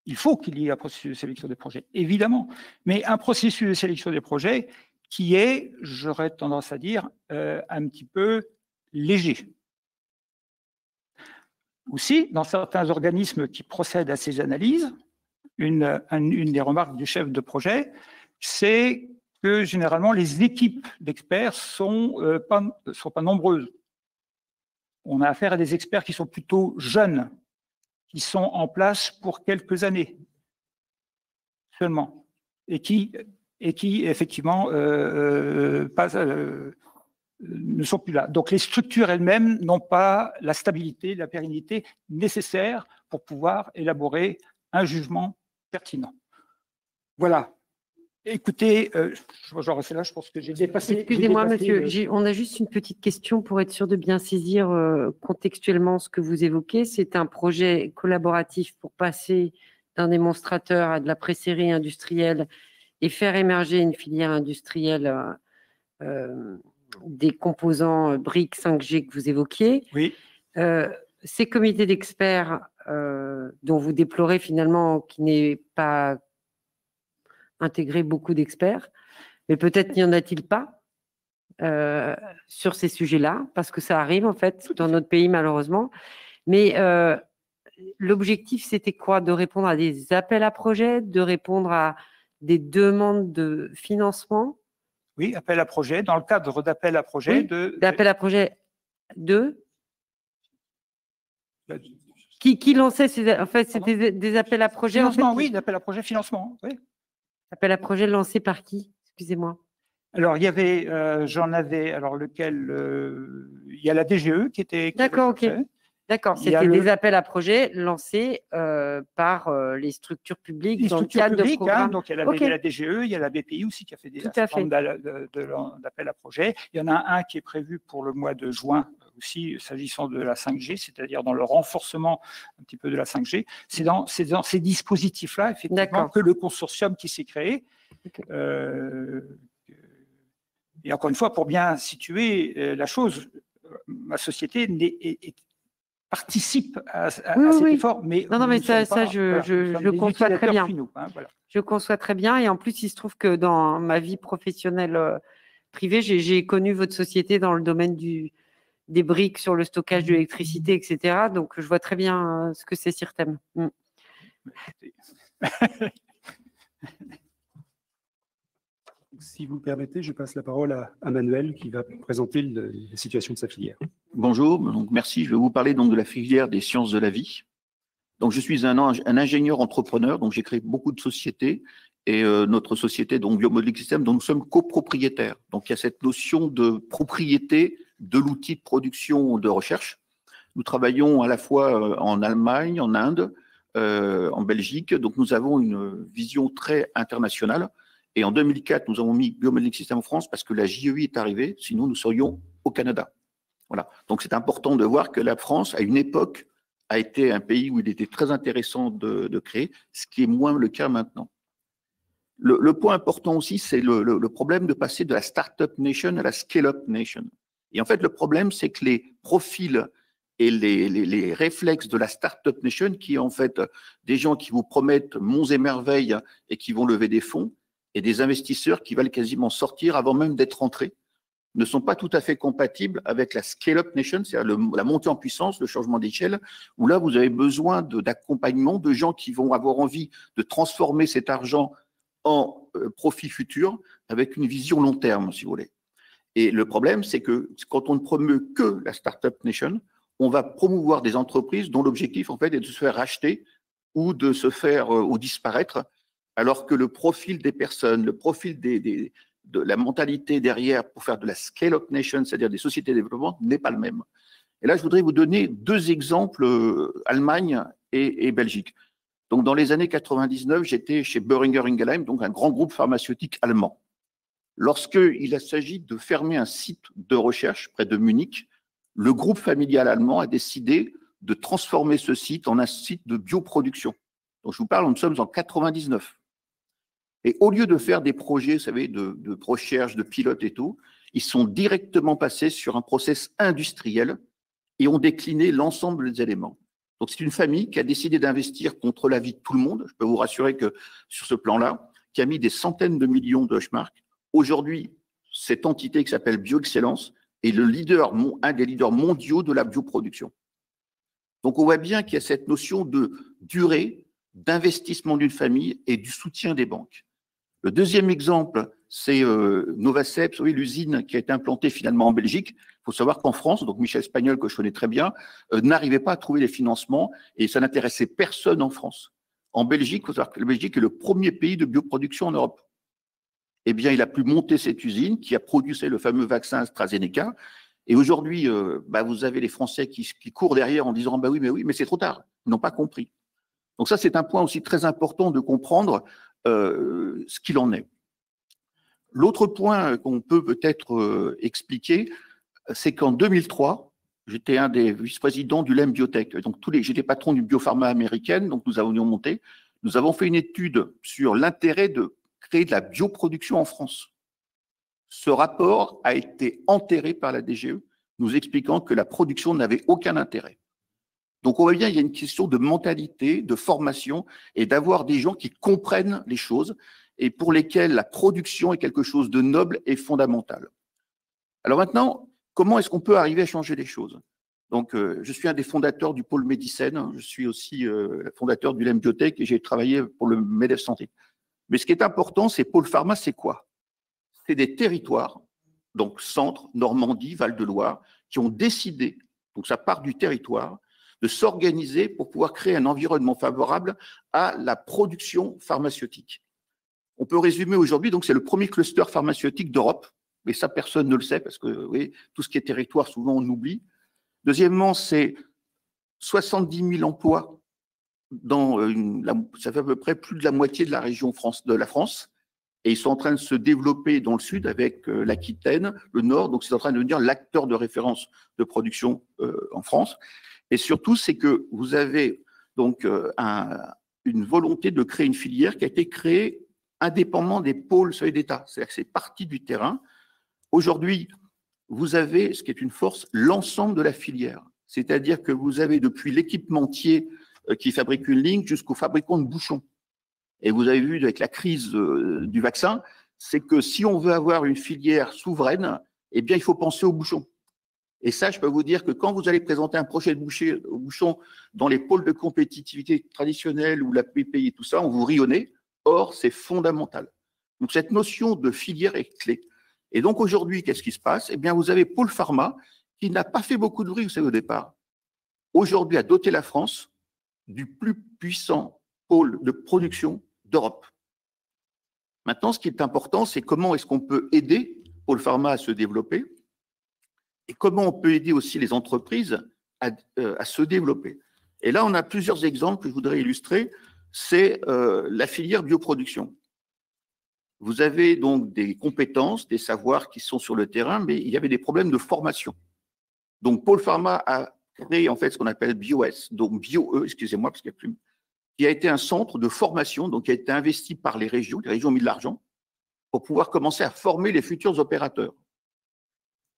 Il faut qu'il y ait un processus de sélection des projets, évidemment, mais un processus de sélection des projets qui est, j'aurais tendance à dire, un petit peu léger. Aussi, dans certains organismes qui procèdent à ces analyses, une des remarques du chef de projet, c'est que généralement les équipes d'experts sont pas nombreuses. On a affaire à des experts qui sont plutôt jeunes, qui sont en place pour quelques années seulement, et qui effectivement ne sont plus là. Donc les structures elles-mêmes n'ont pas la stabilité, la pérennité nécessaire pour pouvoir élaborer un jugement pertinent. Voilà. Écoutez, je vais rester là, je pense que j'ai dépassé. Excusez-moi, monsieur, on a juste une petite question pour être sûr de bien saisir contextuellement ce que vous évoquez. C'est un projet collaboratif pour passer d'un démonstrateur à de la presserie industrielle et faire émerger une filière industrielle des composants briques 5G que vous évoquiez. Oui. Ces comités d'experts dont vous déplorez finalement qu'il n'ait pas intégré beaucoup d'experts, mais peut-être n'y en a-t-il pas sur ces sujets-là, parce que ça arrive en fait dans notre pays malheureusement. Mais l'objectif, c'était quoi? De répondre à des appels à projets, de répondre à des demandes de financement? Oui, appel à projet, dans le cadre d'appel à projet. Oui, d'appel à projet de qui lançait ces... En fait, c'était des appels à projet. Financement, en fait, oui, d'appel à projet financement. Oui. Appel à projet lancé par qui? Excusez-moi. Alors, il y avait, j'en avais, alors lequel il y a la DGE qui était. D'accord, ok. D'accord, c'était des appels à projets lancés par les structures publiques dans le cadre de programmes. Donc, il y a la DGE, il y a la BPI aussi qui a fait des appels à projets. Il y en a un qui est prévu pour le mois de juin aussi, s'agissant de la 5G, c'est-à-dire dans le renforcement un petit peu de la 5G. C'est dans ces dispositifs-là, effectivement, que le consortium qui s'est créé. Okay. Et encore une fois, pour bien situer la chose, ma société participe à cet effort, mais non, mais ça je conçois très bien. Finaux, hein, voilà. Je conçois très bien, et en plus, il se trouve que dans ma vie professionnelle privée, j'ai connu votre société dans le domaine des briques sur le stockage de l'électricité, etc. Donc, je vois très bien ce que c'est Cirtem. Si vous le permettez, je passe la parole à Manuel qui va présenter la situation de sa filière. Bonjour, donc merci. Je vais vous parler donc de la filière des sciences de la vie. Donc je suis un ingénieur entrepreneur, donc j'ai créé beaucoup de sociétés et notre société donc Biomodelic System, dont nous sommes copropriétaires. Donc il y a cette notion de propriété de l'outil de production de recherche. Nous travaillons à la fois en Allemagne, en Inde, en Belgique. Donc nous avons une vision très internationale. Et en 2004, nous avons mis Biomodelic System en France parce que la JEI est arrivée, sinon nous serions au Canada. Voilà. Donc c'est important de voir que la France, à une époque, a été un pays où il était très intéressant de créer, ce qui est moins le cas maintenant. Le point important aussi, c'est le problème de passer de la Startup Nation à la Scale-up Nation. Et en fait, le problème, c'est que les profils et les réflexes de la Startup Nation, qui est en fait des gens qui vous promettent monts et merveilles et qui vont lever des fonds, et des investisseurs qui veulent quasiment sortir avant même d'être rentrés. ne sont pas tout à fait compatibles avec la scale-up nation, c'est-à-dire la montée en puissance, le changement d'échelle, où là, vous avez besoin d'accompagnement, de gens qui vont avoir envie de transformer cet argent en profit futur avec une vision long terme, si vous voulez. Et le problème, c'est que quand on ne promeut que la Startup Nation, on va promouvoir des entreprises dont l'objectif, en fait, est de se faire racheter ou de se faire ou disparaître, alors que le profil des personnes, le profil de la mentalité derrière pour faire de la scale-up nation, c'est-à-dire des sociétés de développement, n'est pas le même. Et là, je voudrais vous donner deux exemples, Allemagne et Belgique. Donc, dans les années 99, j'étais chez Boehringer Ingelheim, donc un grand groupe pharmaceutique allemand. Lorsqu'il s'agit de fermer un site de recherche près de Munich, le groupe familial allemand a décidé de transformer ce site en un site de bioproduction. Donc, je vous parle, nous sommes en 99. Et au lieu de faire des projets, vous savez, de recherche, de pilote et tout, ils sont directement passés sur un process industriel et ont décliné l'ensemble des éléments. Donc, c'est une famille qui a décidé d'investir contre l'avis de tout le monde. Je peux vous rassurer que sur ce plan-là, qui a mis des centaines de millions de Deutschmark. Aujourd'hui, cette entité qui s'appelle BioExcellence est un des leaders mondiaux de la bioproduction. Donc, on voit bien qu'il y a cette notion de durée, d'investissement d'une famille et du soutien des banques. Le deuxième exemple, c'est Novaceps, oui, l'usine qui a été implantée finalement en Belgique. Il faut savoir qu'en France, donc Michel Spagnol, que je connais très bien, n'arrivait pas à trouver les financements et ça n'intéressait personne en France. En Belgique, il faut savoir que la Belgique est le premier pays de bioproduction en Europe. Eh bien, il a pu monter cette usine qui a produit le fameux vaccin AstraZeneca. Et aujourd'hui, vous avez les Français qui courent derrière en disant oui, mais c'est trop tard. Ils n'ont pas compris. Donc ça, c'est un point aussi très important de comprendre ce qu'il en est. L'autre point qu'on peut peut-être expliquer, c'est qu'en 2003, j'étais un des vice-présidents du LEM Biotech. Donc j'étais patron d'une biopharma américaine, donc nous avons monté. Nous avons fait une étude sur l'intérêt de créer de la bioproduction en France. Ce rapport a été enterré par la DGE, nous expliquant que la production n'avait aucun intérêt. Donc, on voit bien, il y a une question de mentalité, de formation et d'avoir des gens qui comprennent les choses et pour lesquels la production est quelque chose de noble et fondamental. Alors maintenant, comment est-ce qu'on peut arriver à changer les choses? Donc, je suis un des fondateurs du pôle Médicène, je suis aussi fondateur du LEM Biotech et j'ai travaillé pour le MEDEF Santé. Mais ce qui est important, c'est Pôle Pharma, c'est quoi? C'est des territoires, donc Centre, Normandie, Val-de-Loire, qui ont décidé, donc ça part du territoire, de s'organiser pour pouvoir créer un environnement favorable à la production pharmaceutique. On peut résumer aujourd'hui, donc c'est le premier cluster pharmaceutique d'Europe, mais ça personne ne le sait parce que oui, tout ce qui est territoire, souvent on oublie. Deuxièmement, c'est 70 000 emplois, ça fait à peu près plus de la moitié de la région de la France, et ils sont en train de se développer dans le sud avec l'Aquitaine, le nord, donc c'est en train de devenir l'acteur de référence de production en France. Et surtout, c'est que vous avez donc une volonté de créer une filière qui a été créée indépendamment des pôles d'État. C'est-à-dire que c'est parti du terrain. Aujourd'hui, vous avez, ce qui est une force, l'ensemble de la filière. C'est-à-dire que vous avez depuis l'équipementier qui fabrique une ligne jusqu'au fabricant de bouchons. Et vous avez vu avec la crise du vaccin, c'est que si on veut avoir une filière souveraine, eh bien, il faut penser aux bouchons. Et ça, je peux vous dire que quand vous allez présenter un projet de bouchon dans les pôles de compétitivité traditionnels ou la PPI et tout ça, on vous rit au nez. Or, c'est fondamental. Donc, cette notion de filière est clé. Et donc, aujourd'hui, qu'est-ce qui se passe? Eh bien, vous avez Pôle Pharma qui n'a pas fait beaucoup de bruit, vous savez, au départ. Aujourd'hui, a doté la France du plus puissant pôle de production d'Europe. Maintenant, ce qui est important, c'est comment est-ce qu'on peut aider Pôle Pharma à se développer et comment on peut aider aussi les entreprises à se développer. Et là, on a plusieurs exemples que je voudrais illustrer. C'est la filière bioproduction. Vous avez donc des compétences, des savoirs qui sont sur le terrain, mais il y avait des problèmes de formation. Donc, Pôle Pharma a créé en fait ce qu'on appelle BioS, donc BioE, excusez-moi, parce qu'il n'y a plus, qui a été un centre de formation, donc qui a été investi par les régions ont mis de l'argent pour pouvoir commencer à former les futurs opérateurs.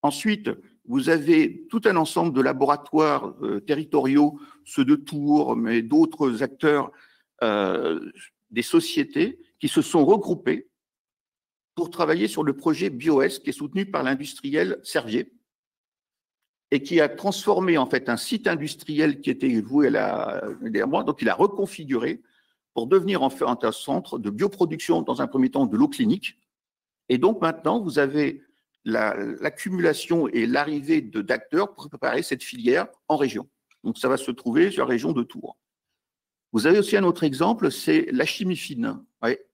Ensuite, vous avez tout un ensemble de laboratoires territoriaux, ceux de Tours, mais d'autres acteurs, des sociétés qui se sont regroupés pour travailler sur le projet BioS qui est soutenu par l'industriel Servier et qui a transformé en fait un site industriel qui était voué donc il a reconfiguré pour devenir en fait un centre de bioproduction dans un premier temps de l'eau clinique. Et donc maintenant, vous avez l'accumulation et l'arrivée d'acteurs pour préparer cette filière en région. Donc ça va se trouver sur la région de Tours. Vous avez aussi un autre exemple, c'est la chimie fine. Ouais.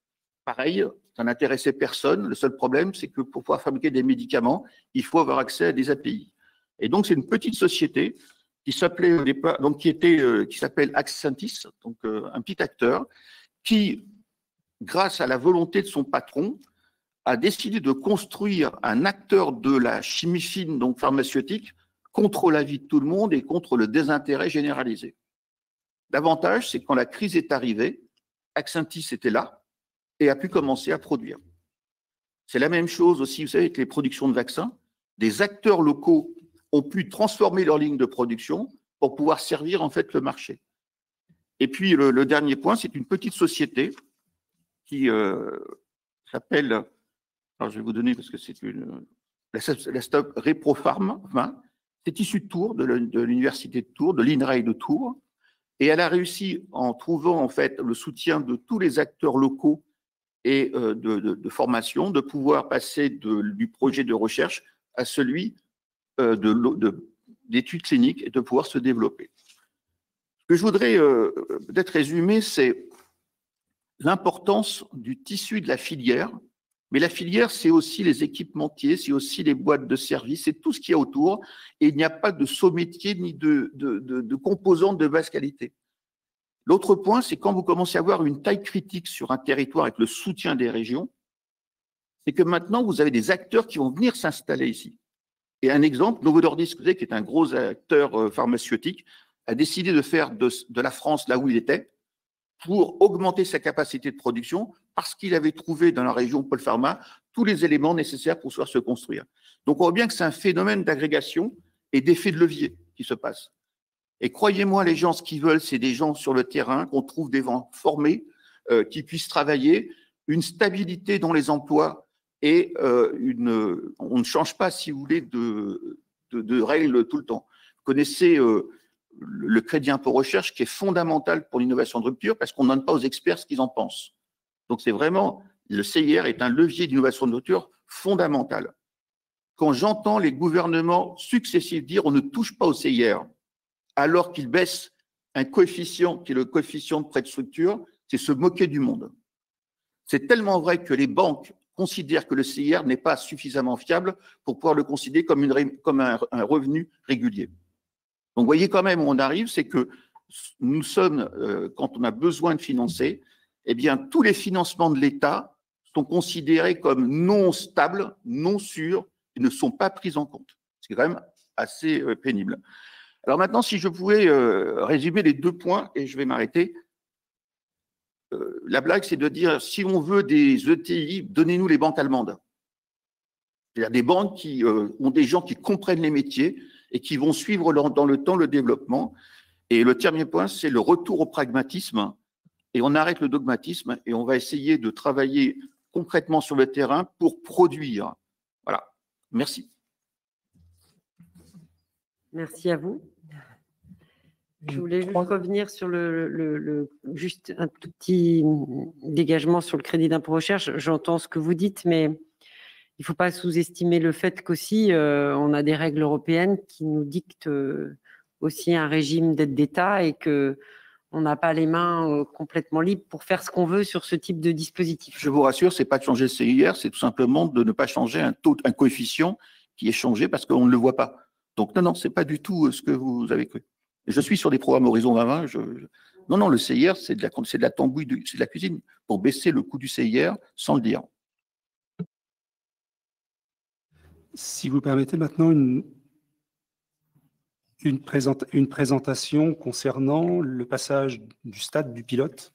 Pareil, ça n'intéressait personne. Le seul problème, c'est que pour pouvoir fabriquer des médicaments, il faut avoir accès à des API. Et donc, c'est une petite société qui s'appelait au départ, donc qui s'appelle Accentis, donc un petit acteur, qui, grâce à la volonté de son patron, a décidé de construire un acteur de la chimie fine, donc pharmaceutique, contre l'avis de tout le monde et contre le désintérêt généralisé. L'avantage, c'est que quand la crise est arrivée, Accentis était là et a pu commencer à produire. C'est la même chose aussi, vous savez, avec les productions de vaccins. Des acteurs locaux ont pu transformer leur ligne de production pour pouvoir servir en fait le marché. Et puis le dernier point, c'est une petite société qui s'appelle, alors je vais vous donner parce que c'est la stop Reprofarm, c'est issu de Tours, de l'université de Tours, de l'INRAE de Tours, et elle a réussi en trouvant en fait le soutien de tous les acteurs locaux et de formation, de pouvoir passer du projet de recherche à celui d'études cliniques et de pouvoir se développer. Ce que je voudrais peut-être résumer, c'est l'importance du tissu de la filière. Mais la filière, c'est aussi les équipementiers, c'est aussi les boîtes de services, c'est tout ce qu'il y a autour. Et il n'y a pas de saut-métier ni de composantes de basse qualité. L'autre point, c'est quand vous commencez à avoir une taille critique sur un territoire avec le soutien des régions, c'est que maintenant, vous avez des acteurs qui vont venir s'installer ici. Et un exemple, Novo Nordisk, qui est un gros acteur pharmaceutique, a décidé de faire de la France là où il était pour augmenter sa capacité de production parce qu'il avait trouvé dans la région Pôle Pharma tous les éléments nécessaires pour pouvoir se construire. Donc on voit bien que c'est un phénomène d'agrégation et d'effet de levier qui se passe. Et croyez-moi, les gens, ce qu'ils veulent, c'est des gens sur le terrain, qu'on trouve des gens formés, qui puissent travailler, une stabilité dans les emplois et on ne change pas, si vous voulez, de règles tout le temps. Vous connaissez le crédit impôt recherche qui est fondamental pour l'innovation de rupture parce qu'on ne donne pas aux experts ce qu'ils en pensent. Donc c'est vraiment, le CIR est un levier d'innovation de rupture fondamental. Quand j'entends les gouvernements successifs dire on ne touche pas au CIR alors qu'ils baissent un coefficient qui est le coefficient de prêt de structure, c'est se moquer du monde. C'est tellement vrai que les banques considèrent que le CIR n'est pas suffisamment fiable pour pouvoir le considérer comme un revenu régulier. Donc, vous voyez quand même où on arrive, c'est que nous sommes, quand on a besoin de financer, eh bien, tous les financements de l'État sont considérés comme non stables, non sûrs, et ne sont pas pris en compte. C'est quand même assez pénible. Alors maintenant, si je pouvais résumer les 2 points, et je vais m'arrêter. La blague, c'est de dire, si on veut des ETI, donnez-nous les banques allemandes. Il y a des banques qui ont des gens qui comprennent les métiers et qui vont suivre dans le temps le développement. Et le dernier point, c'est le retour au pragmatisme. Et on arrête le dogmatisme et on va essayer de travailler concrètement sur le terrain pour produire. Voilà. Merci. Merci à vous. Je voulais juste revenir sur juste un tout petit dégagement sur le crédit d'impôt recherche. J'entends ce que vous dites, mais il ne faut pas sous-estimer le fait qu'aussi, on a des règles européennes qui nous dictent aussi un régime d'aide d'État et qu'on n'a pas les mains complètement libres pour faire ce qu'on veut sur ce type de dispositif. Je vous rassure, ce n'est pas de changer le CIR, c'est tout simplement de ne pas changer un coefficient qui est changé parce qu'on ne le voit pas. Donc non, ce n'est pas du tout ce que vous avez cru. Je suis sur des programmes Horizon 2020. Non, le CIR, c'est de la tambouille, c'est de la cuisine pour baisser le coût du CIR sans le dire. Si vous permettez maintenant une présentation concernant le passage du stade du pilote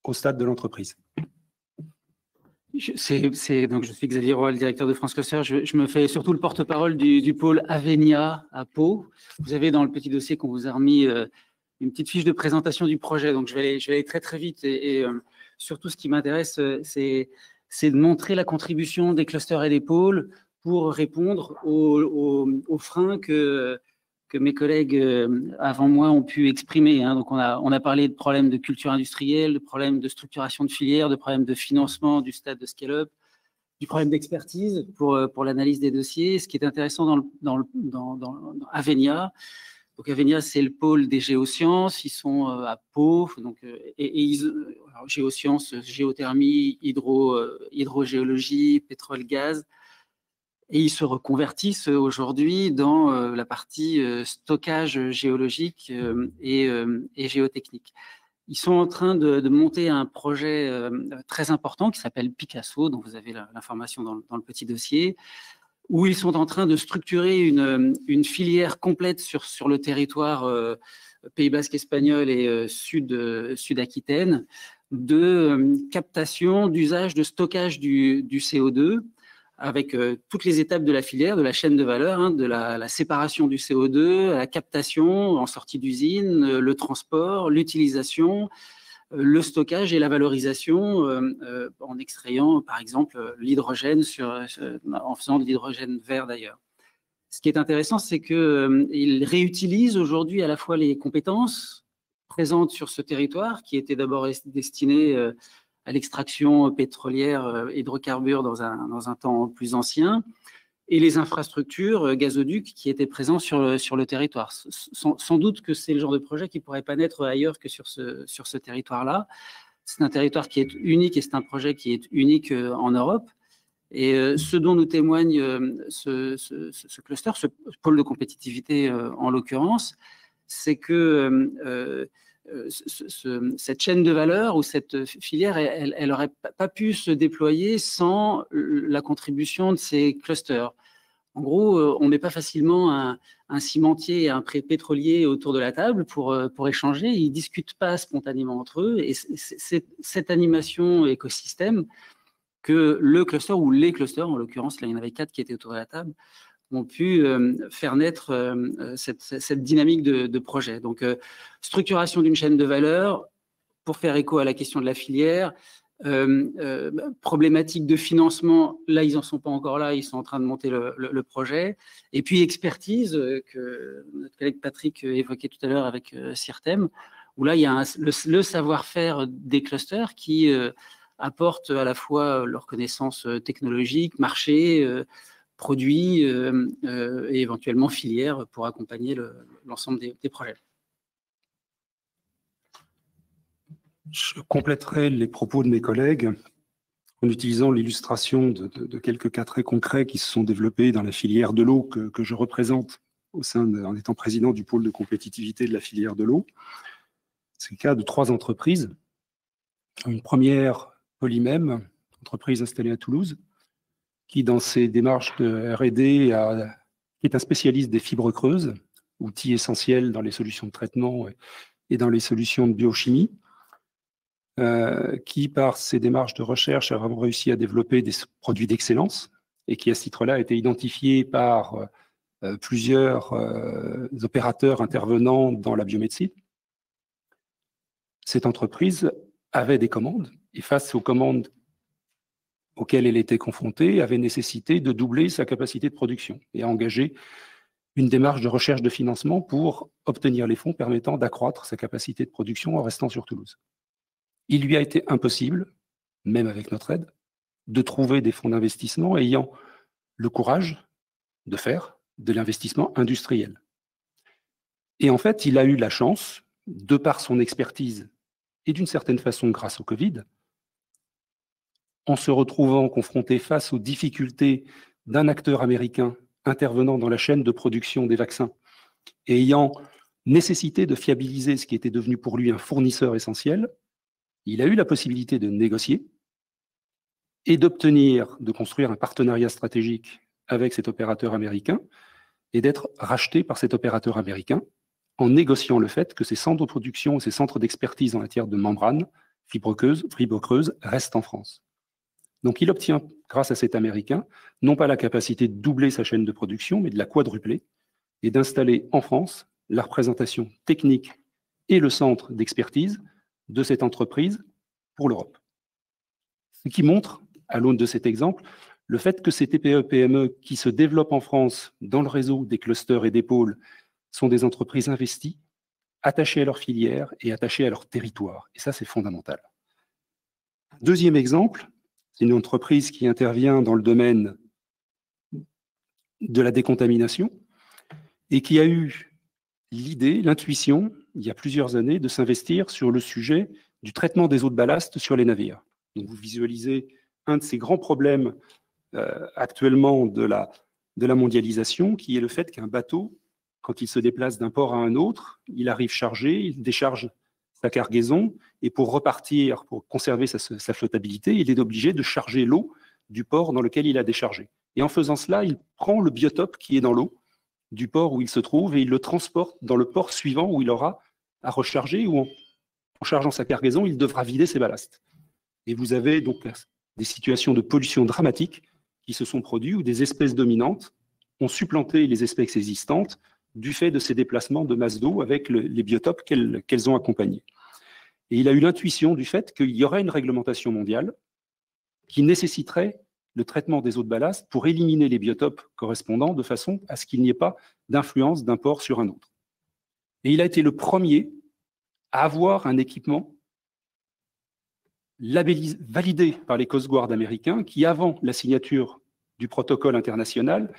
au stade de l'entreprise. Donc, je suis Xavier Roy, le directeur de France Cluster. Je me fais surtout le porte-parole du pôle Avenia à Pau. Vous avez dans le petit dossier qu'on vous a remis une petite fiche de présentation du projet. Donc, je vais aller très, très vite. Et surtout, ce qui m'intéresse, c'est c'est de montrer la contribution des clusters et des pôles pour répondre aux freins que mes collègues avant moi ont pu exprimer. Hein. Donc, on a parlé de problèmes de culture industrielle, de problèmes de structuration de filières, de problèmes de financement du stade de scale-up, du problème d'expertise pour l'analyse des dossiers. Ce qui est intéressant dans Avenia, donc Avenia, c'est le pôle des géosciences. Ils sont à Pau, donc, alors, géosciences, géothermie, hydrogéologie, pétrole, gaz. Et ils se reconvertissent aujourd'hui dans la partie stockage géologique et géotechnique. Ils sont en train de monter un projet très important qui s'appelle Picasso, dont vous avez l'information dans le petit dossier, où ils sont en train de structurer une filière complète sur le territoire Pays Basque espagnol et Sud-Aquitaine de captation, d'usage, de stockage du CO2 avec toutes les étapes de la filière, de la chaîne de valeur, hein, de la séparation du CO2, la captation en sortie d'usine, le transport, l'utilisation, le stockage et la valorisation en extrayant, par exemple, l'hydrogène en faisant de l'hydrogène vert d'ailleurs. Ce qui est intéressant, c'est qu'ils réutilisent aujourd'hui à la fois les compétences présentes sur ce territoire, qui étaient d'abord destinées à l'extraction pétrolière, hydrocarbures dans un temps plus ancien, et les infrastructures gazoducs qui étaient présents sur le territoire. Sans doute que c'est le genre de projet qui ne pourrait pas naître ailleurs que sur ce territoire-là. C'est un territoire qui est unique et c'est un projet qui est unique en Europe. Et ce dont nous témoigne ce cluster, ce pôle de compétitivité en l'occurrence, c'est que cette chaîne de valeur ou cette filière, elle n'aurait pas pu se déployer sans la contribution de ces clusters. En gros, on ne met pas facilement un cimentier et un pétrolier autour de la table pour échanger. Ils ne discutent pas spontanément entre eux. Et c'est cette animation écosystème que le cluster ou les clusters, en l'occurrence, là, il y en avait 4 qui étaient autour de la table, ont pu faire naître cette dynamique de projet. Donc, structuration d'une chaîne de valeur, pour faire écho à la question de la filière, problématique de financement, là, ils n'en sont pas encore là, ils sont en train de monter le projet. Et puis, expertise, que notre collègue Patrick évoquait tout à l'heure avec Cirtem, où là, il y a le savoir-faire des clusters qui apportent à la fois leurs connaissances technologiques, marché, produits et éventuellement filières pour accompagner l'ensemble des projets. Je compléterai les propos de mes collègues en utilisant l'illustration de quelques cas très concrets qui se sont développés dans la filière de l'eau que je représente en étant président du pôle de compétitivité de la filière de l'eau. C'est le cas de 3 entreprises. Une première, Polymem, entreprise installée à Toulouse, qui, dans ses démarches de R&D, est un spécialiste des fibres creuses, outil essentiel dans les solutions de traitement et dans les solutions de biochimie, qui, par ses démarches de recherche, a vraiment réussi à développer des produits d'excellence et qui, à ce titre-là, a été identifié par plusieurs opérateurs intervenant dans la biomédecine. Cette entreprise avait des commandes et face aux commandes auxquelles elle était confrontée, avait nécessité de doubler sa capacité de production et a engagé une démarche de recherche de financement pour obtenir les fonds permettant d'accroître sa capacité de production en restant sur Toulouse. Il lui a été impossible, même avec notre aide, de trouver des fonds d'investissement ayant le courage de faire de l'investissement industriel. Et en fait, il a eu la chance, de par son expertise et d'une certaine façon grâce au Covid, en se retrouvant confronté face aux difficultés d'un acteur américain intervenant dans la chaîne de production des vaccins et ayant nécessité de fiabiliser ce qui était devenu pour lui un fournisseur essentiel, il a eu la possibilité de négocier et de construire un partenariat stratégique avec cet opérateur américain et d'être racheté par cet opérateur américain en négociant le fait que ces centres de production et ces centres d'expertise en matière de membranes, fibres creuses, restent en France. Donc, il obtient, grâce à cet Américain, non pas la capacité de doubler sa chaîne de production, mais de la quadrupler et d'installer en France la représentation technique et le centre d'expertise de cette entreprise pour l'Europe. Ce qui montre à l'aune de cet exemple, le fait que ces TPE-PME qui se développent en France dans le réseau des clusters et des pôles sont des entreprises investies, attachées à leur filière et attachées à leur territoire. Et ça, c'est fondamental. Deuxième exemple, c'est une entreprise qui intervient dans le domaine de la décontamination et qui a eu l'idée, l'intuition, il y a plusieurs années, de s'investir sur le sujet du traitement des eaux de ballast sur les navires. Donc, vous visualisez un de ces grands problèmes actuellement de la mondialisation, qui est le fait qu'un bateau, quand il se déplace d'un port à un autre, il arrive chargé, il décharge sa cargaison, et pour repartir, pour conserver sa flottabilité, il est obligé de charger l'eau du port dans lequel il a déchargé. Et en faisant cela, il prend le biotope qui est dans l'eau du port où il se trouve et il le transporte dans le port suivant où il aura à recharger, ou en chargeant sa cargaison, il devra vider ses ballasts. Et vous avez donc des situations de pollution dramatiques qui se sont produites où des espèces dominantes ont supplanté les espèces existantes du fait de ces déplacements de masse d'eau avec les biotopes qu'elles ont accompagnés. Et il a eu l'intuition du fait qu'il y aurait une réglementation mondiale qui nécessiterait le traitement des eaux de ballast pour éliminer les biotopes correspondants de façon à ce qu'il n'y ait pas d'influence d'un port sur un autre. Et il a été le premier à avoir un équipement validé par les Coast Guard américains qui, avant la signature du protocole international,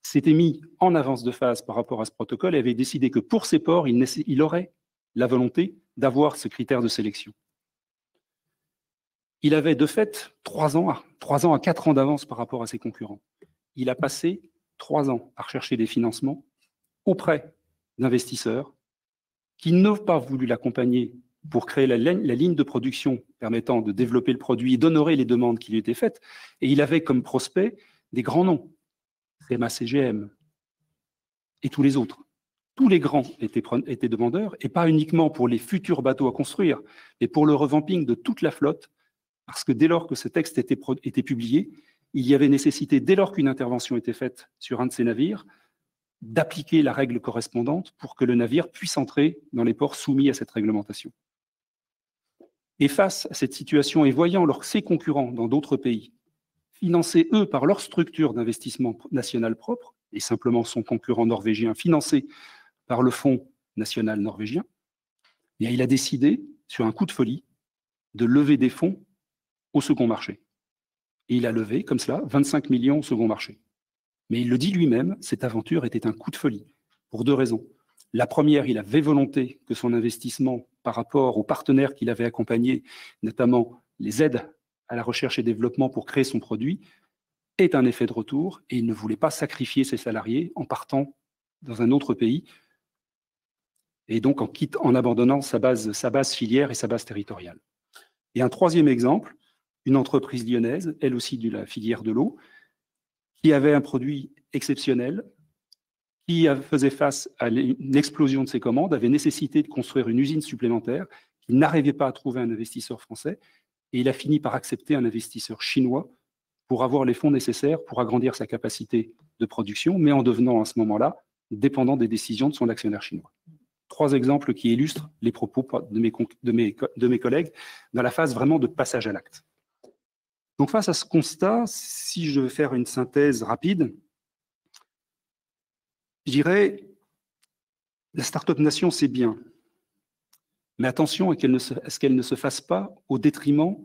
s'était mis en avance de phase par rapport à ce protocole et avait décidé que pour ces ports, il aurait la volonté d'avoir ce critère de sélection. Il avait de fait 3 ans à 4 ans d'avance par rapport à ses concurrents. Il a passé 3 ans à rechercher des financements auprès d'investisseurs qui n'ont pas voulu l'accompagner pour créer la ligne de production permettant de développer le produit et d'honorer les demandes qui lui étaient faites. Et il avait comme prospect des grands noms, CMA CGM et tous les autres. Tous les grands étaient demandeurs, et pas uniquement pour les futurs bateaux à construire, mais pour le revamping de toute la flotte, parce que dès lors que ce texte était publié, il y avait nécessité, dès lors qu'une intervention était faite sur un de ces navires, d'appliquer la règle correspondante pour que le navire puisse entrer dans les ports soumis à cette réglementation. Et face à cette situation, et voyant ses concurrents dans d'autres pays, financés, eux, par leur structure d'investissement national propre, et simplement son concurrent norvégien financé par le Fonds national norvégien, et il a décidé, sur un coup de folie, de lever des fonds au second marché. Et il a levé, comme cela, 25 millions au second marché. Mais il le dit lui-même, cette aventure était un coup de folie, pour 2 raisons. La première, il avait volonté que son investissement par rapport aux partenaires qu'il avait accompagnés, notamment les aides à la recherche et développement pour créer son produit, ait un effet de retour, et il ne voulait pas sacrifier ses salariés en partant dans un autre pays, et donc en abandonnant sa base filière et sa base territoriale. Et un troisième exemple, une entreprise lyonnaise, elle aussi de la filière de l'eau, qui avait un produit exceptionnel, qui faisait face à une explosion de ses commandes, avait nécessité de construire une usine supplémentaire, il n'arrivait pas à trouver un investisseur français, et il a fini par accepter un investisseur chinois pour avoir les fonds nécessaires pour agrandir sa capacité de production, mais en devenant à ce moment-là dépendant des décisions de son actionnaire chinois. 3 exemples qui illustrent les propos de mes collègues dans la phase vraiment de passage à l'acte. Donc face à ce constat, si je veux faire une synthèse rapide, je dirais la Start-up Nation, c'est bien, mais attention à ce qu'elle ne se fasse pas au détriment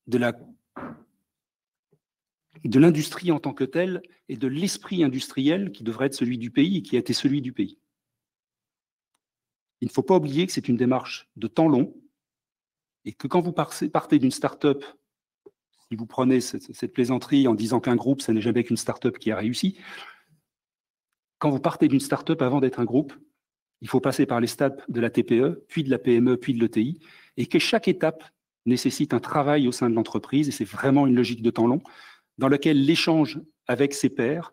de l'industrie en tant que telle et de l'esprit industriel qui devrait être celui du pays et qui a été celui du pays. Il ne faut pas oublier que c'est une démarche de temps long et que quand vous partez d'une start-up, si vous prenez cette plaisanterie en disant qu'un groupe, ça n'est jamais qu'une start-up qui a réussi, quand vous partez d'une start-up avant d'être un groupe, il faut passer par les stades de la TPE, puis de la PME, puis de l'ETI, et que chaque étape nécessite un travail au sein de l'entreprise, et c'est vraiment une logique de temps long, dans laquelle l'échange avec ses pairs,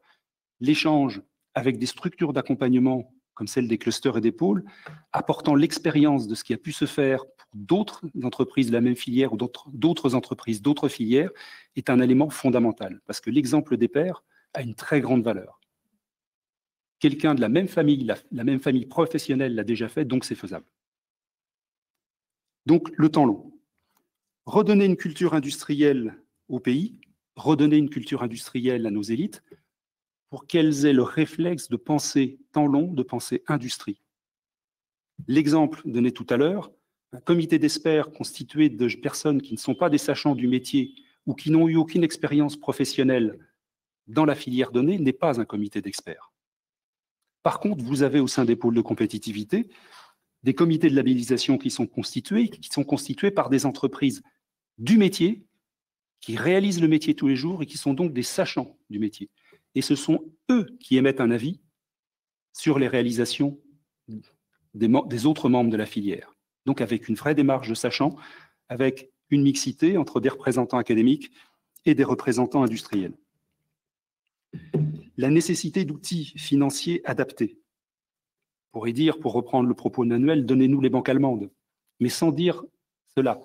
l'échange avec des structures d'accompagnement comme celle des clusters et des pôles, apportant l'expérience de ce qui a pu se faire pour d'autres entreprises de la même filière ou d'autres entreprises, d'autres filières, est un élément fondamental, parce que l'exemple des pairs a une très grande valeur. Quelqu'un de la même famille professionnelle l'a déjà fait, donc c'est faisable. Donc, le temps long. redonner une culture industrielle au pays, redonner une culture industrielle à nos élites, pour qu'elles aient le réflexe de penser temps long, de penser industrie. L'exemple donné tout à l'heure, un comité d'experts constitué de personnes qui ne sont pas des sachants du métier ou qui n'ont eu aucune expérience professionnelle dans la filière donnée n'est pas un comité d'experts. Par contre, vous avez au sein des pôles de compétitivité des comités de labellisation qui sont constitués par des entreprises du métier, qui réalisent le métier tous les jours et qui sont donc des sachants du métier. Et ce sont eux qui émettent un avis sur les réalisations des autres membres de la filière. Donc avec une vraie démarche de sachants, avec une mixité entre des représentants académiques et des représentants industriels. La nécessité d'outils financiers adaptés. On pourrait dire, pour reprendre le propos de Manuel, donnez-nous les banques allemandes. Mais sans dire cela,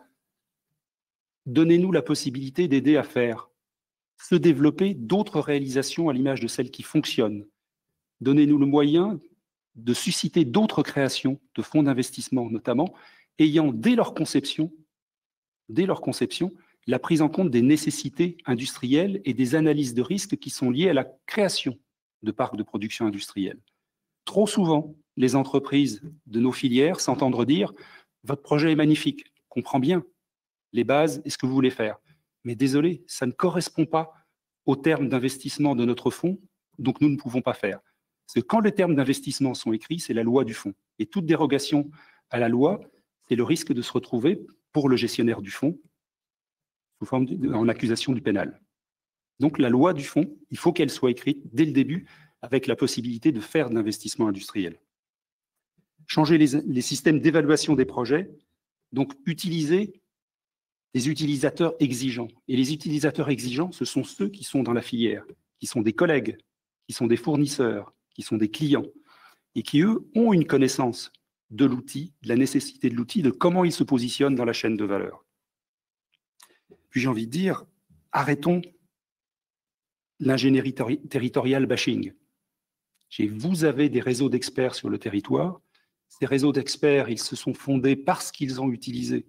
donnez-nous la possibilité d'aider à faire se développer d'autres réalisations à l'image de celles qui fonctionnent. Donnez-nous le moyen de susciter d'autres créations de fonds d'investissement, notamment, ayant dès leur conception, la prise en compte des nécessités industrielles et des analyses de risques qui sont liées à la création de parcs de production industrielle. Trop souvent, les entreprises de nos filières s'entendent dire « Votre projet est magnifique, je comprends bien les bases et ce que vous voulez faire. Mais désolé, ça ne correspond pas aux termes d'investissement de notre fonds, donc nous ne pouvons pas faire. » Parce que quand les termes d'investissement sont écrits, c'est la loi du fonds. Et toute dérogation à la loi, c'est le risque de se retrouver, pour le gestionnaire du fonds, sous forme en accusation du pénal. Donc la loi du fonds, il faut qu'elle soit écrite dès le début, avec la possibilité de faire de l'investissement industriel. Changer les systèmes d'évaluation des projets, donc utiliser des utilisateurs exigeants. Et les utilisateurs exigeants, ce sont ceux qui sont dans la filière, qui sont des collègues, qui sont des fournisseurs, qui sont des clients, et qui, eux, ont une connaissance de l'outil, de la nécessité de l'outil, de comment il se positionne dans la chaîne de valeur. Puis j'ai envie de dire, arrêtons l'ingénierie territoriale bashing. Vous avez des réseaux d'experts sur le territoire. Ces réseaux d'experts, ils se sont fondés parce qu'ils ont utilisé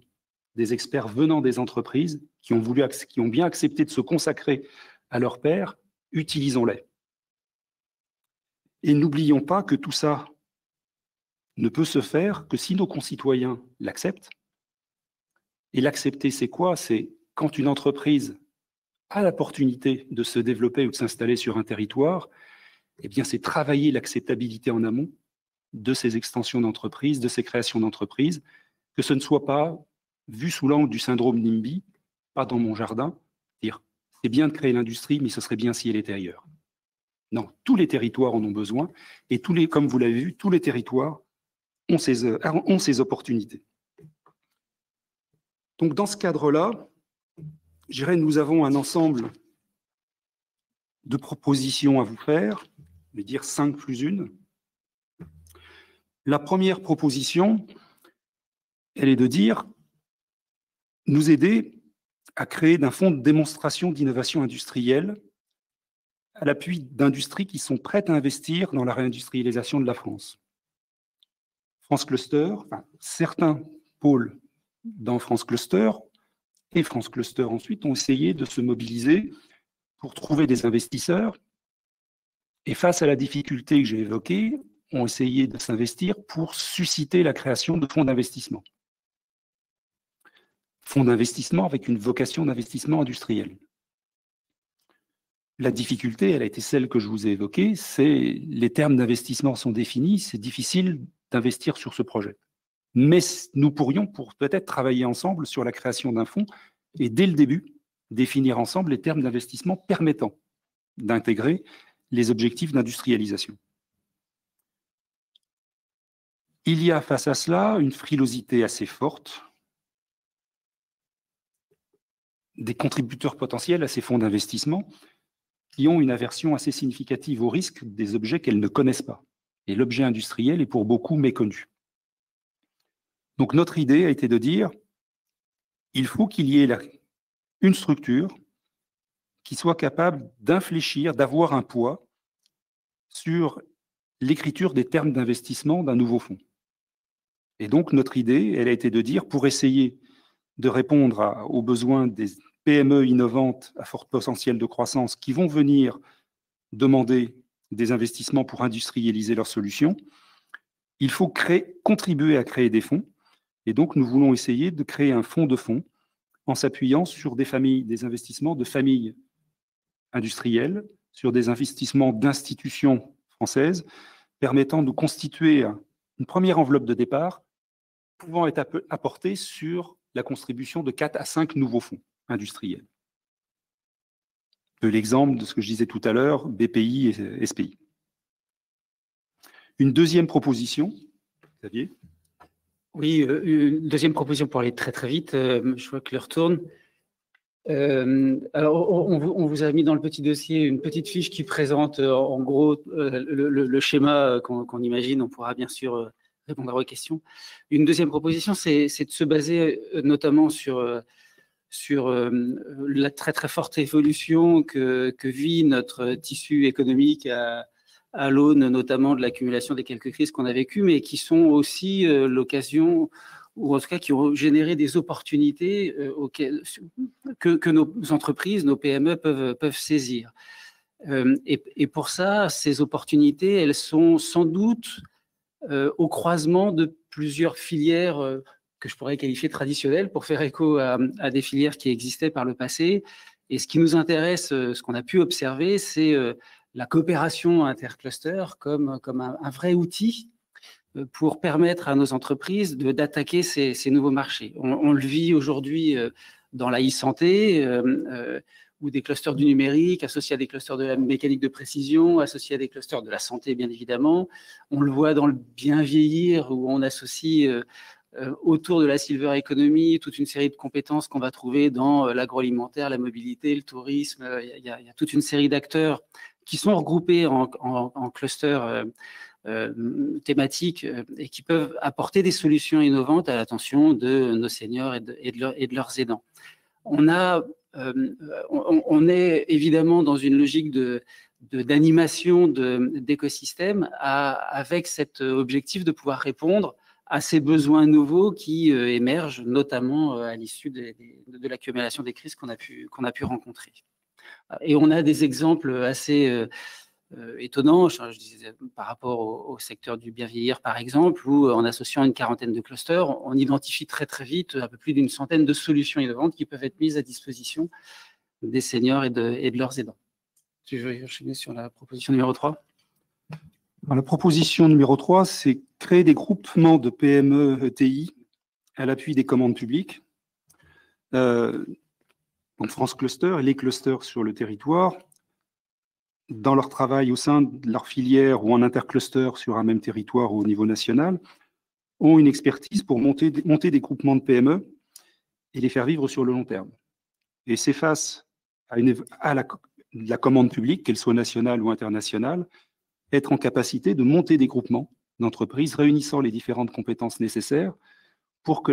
des experts venant des entreprises qui ont bien accepté de se consacrer à leur pairs. Utilisons-les. Et n'oublions pas que tout ça ne peut se faire que si nos concitoyens l'acceptent. Et l'accepter, c'est quoi? C'est quand une entreprise a l'opportunité de se développer ou de s'installer sur un territoire, eh bien, c'est travailler l'acceptabilité en amont de ces extensions d'entreprise, de ces créations d'entreprises, que ce ne soit pas vu sous l'angle du syndrome NIMBY, pas dans mon jardin, dire c'est bien de créer l'industrie, mais ce serait bien si elle était ailleurs. Non, tous les territoires en ont besoin, et comme vous l'avez vu, tous les territoires ont ces opportunités. Donc, dans ce cadre-là, je dirais nous avons un ensemble de propositions à vous faire, je vais dire 5 plus 1. La première proposition, elle est de dire nous aider à créer d'un fonds de démonstration d'innovation industrielle à l'appui d'industries qui sont prêtes à investir dans la réindustrialisation de la France. France Cluster, certains pôles dans France Cluster et France Cluster ensuite ont essayé de se mobiliser pour trouver des investisseurs et face à la difficulté que j'ai évoquée, ont essayé de s'investir pour susciter la création de fonds d'investissement. Fonds d'investissement avec une vocation d'investissement industriel. La difficulté, elle a été celle que je vous ai évoquée, c'est les termes d'investissement sont définis, c'est difficile d'investir sur ce projet. Mais nous pourrions peut-être travailler ensemble sur la création d'un fonds et dès le début, définir ensemble les termes d'investissement permettant d'intégrer les objectifs d'industrialisation. Il y a face à cela une frilosité assez forte des contributeurs potentiels à ces fonds d'investissement qui ont une aversion assez significative au risque des objets qu'elles ne connaissent pas. Et l'objet industriel est pour beaucoup méconnu. Donc notre idée a été de dire il faut qu'il y ait une structure qui soit capable d'infléchir, d'avoir un poids sur l'écriture des termes d'investissement d'un nouveau fonds. Et donc notre idée, elle a été de dire pour essayer de répondre aux besoins des PME innovantes à fort potentiel de croissance qui vont venir demander des investissements pour industrialiser leurs solutions, il faut contribuer à créer des fonds. Et donc, nous voulons essayer de créer un fonds de fonds en s'appuyant sur des investissements de familles industrielles, sur des investissements d'institutions françaises, permettant de constituer une première enveloppe de départ pouvant être apportée sur la contribution de 4 à 5 nouveaux fonds industriels. De l'exemple de ce que je disais tout à l'heure, BPI et SPI. Une deuxième proposition, Xavier? Oui, une deuxième proposition pour aller très très vite. Je vois que l'heure tourne. Alors, on vous a mis dans le petit dossier une petite fiche qui présente en gros le schéma qu'on imagine. On pourra bien sûr répondre à vos questions. Une deuxième proposition, c'est de se baser notamment sur la très très forte évolution que vit notre tissu économique à l'aune notamment de l'accumulation des quelques crises qu'on a vécues, mais qui sont aussi l'occasion, ou en tout cas qui ont généré des opportunités que nos entreprises, nos PME peuvent saisir. Et pour ça, ces opportunités, elles sont sans doute au croisement de plusieurs filières que je pourrais qualifier traditionnelles pour faire écho à des filières qui existaient par le passé. Et ce qui nous intéresse, ce qu'on a pu observer, c'est la coopération intercluster comme un vrai outil pour permettre à nos entreprises d'attaquer ces nouveaux marchés. On le vit aujourd'hui dans la e-santé, ou des clusters du numérique associés à des clusters de la mécanique de précision, associés à des clusters de la santé, bien évidemment. On le voit dans le bien vieillir, où on associe autour de la silver economy toute une série de compétences qu'on va trouver dans l'agroalimentaire, la mobilité, le tourisme. Il y a toute une série d'acteurs qui sont regroupés en clusters thématiques et qui peuvent apporter des solutions innovantes à l'attention de nos seniors et de leurs aidants. On est évidemment dans une logique d'animation d'écosystèmes avec cet objectif de pouvoir répondre à ces besoins nouveaux qui émergent notamment à l'issue de l'accumulation des crises qu'on a pu rencontrer. Et on a des exemples assez étonnant, je disais, par rapport au secteur du bien vieillir, par exemple, où en associant une quarantaine de clusters, on identifie très très vite un peu plus d'une centaine de solutions innovantes qui peuvent être mises à disposition des seniors et de leurs aidants. Je vais enchaîner sur la proposition numéro 3. La proposition numéro 3, c'est créer des groupements de PME ETI à l'appui des commandes publiques. Donc France Cluster et les clusters sur le territoire, dans leur travail au sein de leur filière ou en intercluster sur un même territoire ou au niveau national, ont une expertise pour monter des groupements de PME et les faire vivre sur le long terme. Et c'est face à la commande publique, qu'elle soit nationale ou internationale, être en capacité de monter des groupements d'entreprises réunissant les différentes compétences nécessaires pour que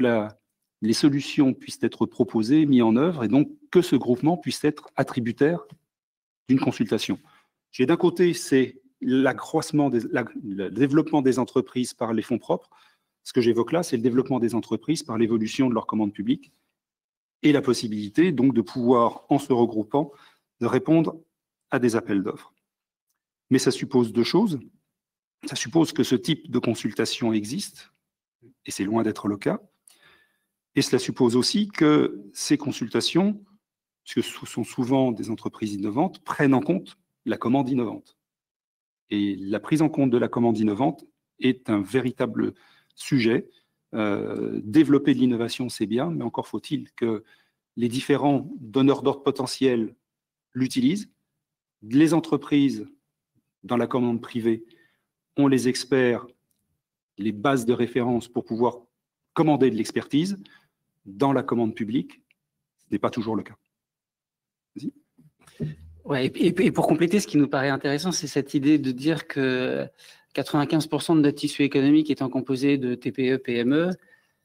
les solutions puissent être proposées, mises en œuvre, et donc que ce groupement puisse être attributaire d'une consultation. J'ai d'un côté, c'est l'accroissement, le développement des entreprises par les fonds propres. Ce que j'évoque là, c'est le développement des entreprises par l'évolution de leur commande publique et la possibilité donc de pouvoir, en se regroupant, de répondre à des appels d'offres. Mais ça suppose deux choses. Ça suppose que ce type de consultation existe, et c'est loin d'être le cas. Et cela suppose aussi que ces consultations, puisque ce sont souvent des entreprises innovantes, prennent en compte la commande innovante. Et la prise en compte de la commande innovante est un véritable sujet. Développer de l'innovation, c'est bien, mais encore faut-il que les différents donneurs d'ordre potentiels l'utilisent. Les entreprises, dans la commande privée, ont les experts, les bases de référence pour pouvoir commander de l'expertise. Dans la commande publique, ce n'est pas toujours le cas. Vas-y. Ouais, et pour compléter, ce qui nous paraît intéressant, c'est cette idée de dire que 95% de notre tissu économique étant composé de TPE, PME,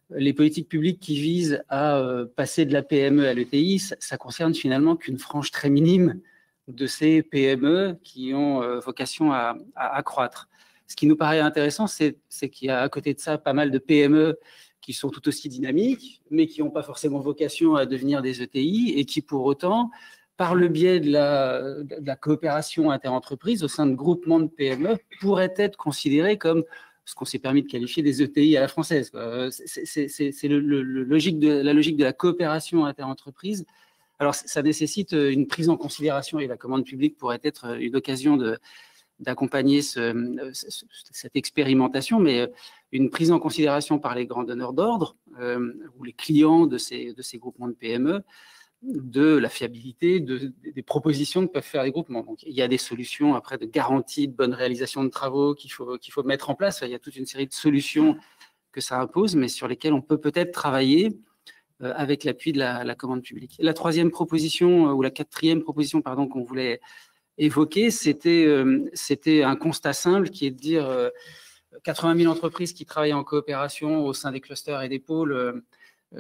les politiques publiques qui visent à passer de la PME à l'ETI, ça concerne finalement qu'une frange très minime de ces PME qui ont vocation à croître. Ce qui nous paraît intéressant, c'est qu'il y a à côté de ça pas mal de PME qui sont tout aussi dynamiques, mais qui n'ont pas forcément vocation à devenir des ETI et qui, pour autant, par le biais de la coopération interentreprise au sein de groupements de PME, pourraient être considérés comme ce qu'on s'est permis de qualifier des ETI à la française. C'est la logique de la coopération interentreprise. Alors, ça nécessite une prise en considération, et la commande publique pourrait être une occasion d'accompagner cette expérimentation, mais une prise en considération par les grands donneurs d'ordre ou les clients de ces groupements de PME, de la fiabilité des propositions que peuvent faire les groupements. Donc, il y a des solutions après de garantie de bonne réalisation de travaux qu'il faut mettre en place. Il y a toute une série de solutions que ça impose, mais sur lesquelles on peut peut-être travailler avec l'appui de la commande publique. La troisième proposition, ou la quatrième proposition, pardon, qu'on voulait évoquer, c'était un constat simple qui est de dire 80 000 entreprises qui travaillent en coopération au sein des clusters et des pôles,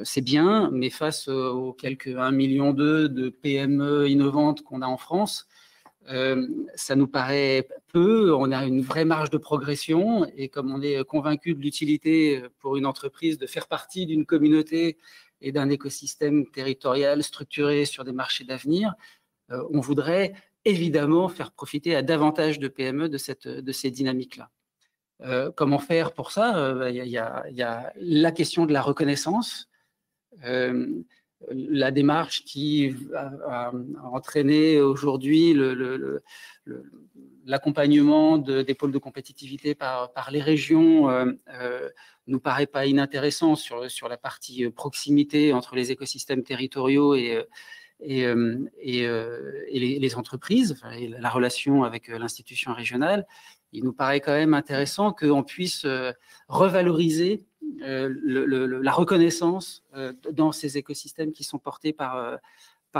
c'est bien, mais face aux quelques 1,2 million de PME innovantes qu'on a en France, ça nous paraît peu. On a une vraie marge de progression et comme on est convaincu de l'utilité pour une entreprise de faire partie d'une communauté et d'un écosystème territorial structuré sur des marchés d'avenir, on voudrait évidemment faire profiter à davantage de PME de ces dynamiques-là. Comment faire pour ça? Il y a la question de la reconnaissance, la démarche qui a entraîné aujourd'hui l'accompagnement des pôles de compétitivité par les régions nous paraît pas inintéressant sur la partie proximité entre les écosystèmes territoriaux et les entreprises, et la relation avec l'institution régionale. Il nous paraît quand même intéressant qu'on puisse revaloriser la reconnaissance dans ces écosystèmes qui sont portés par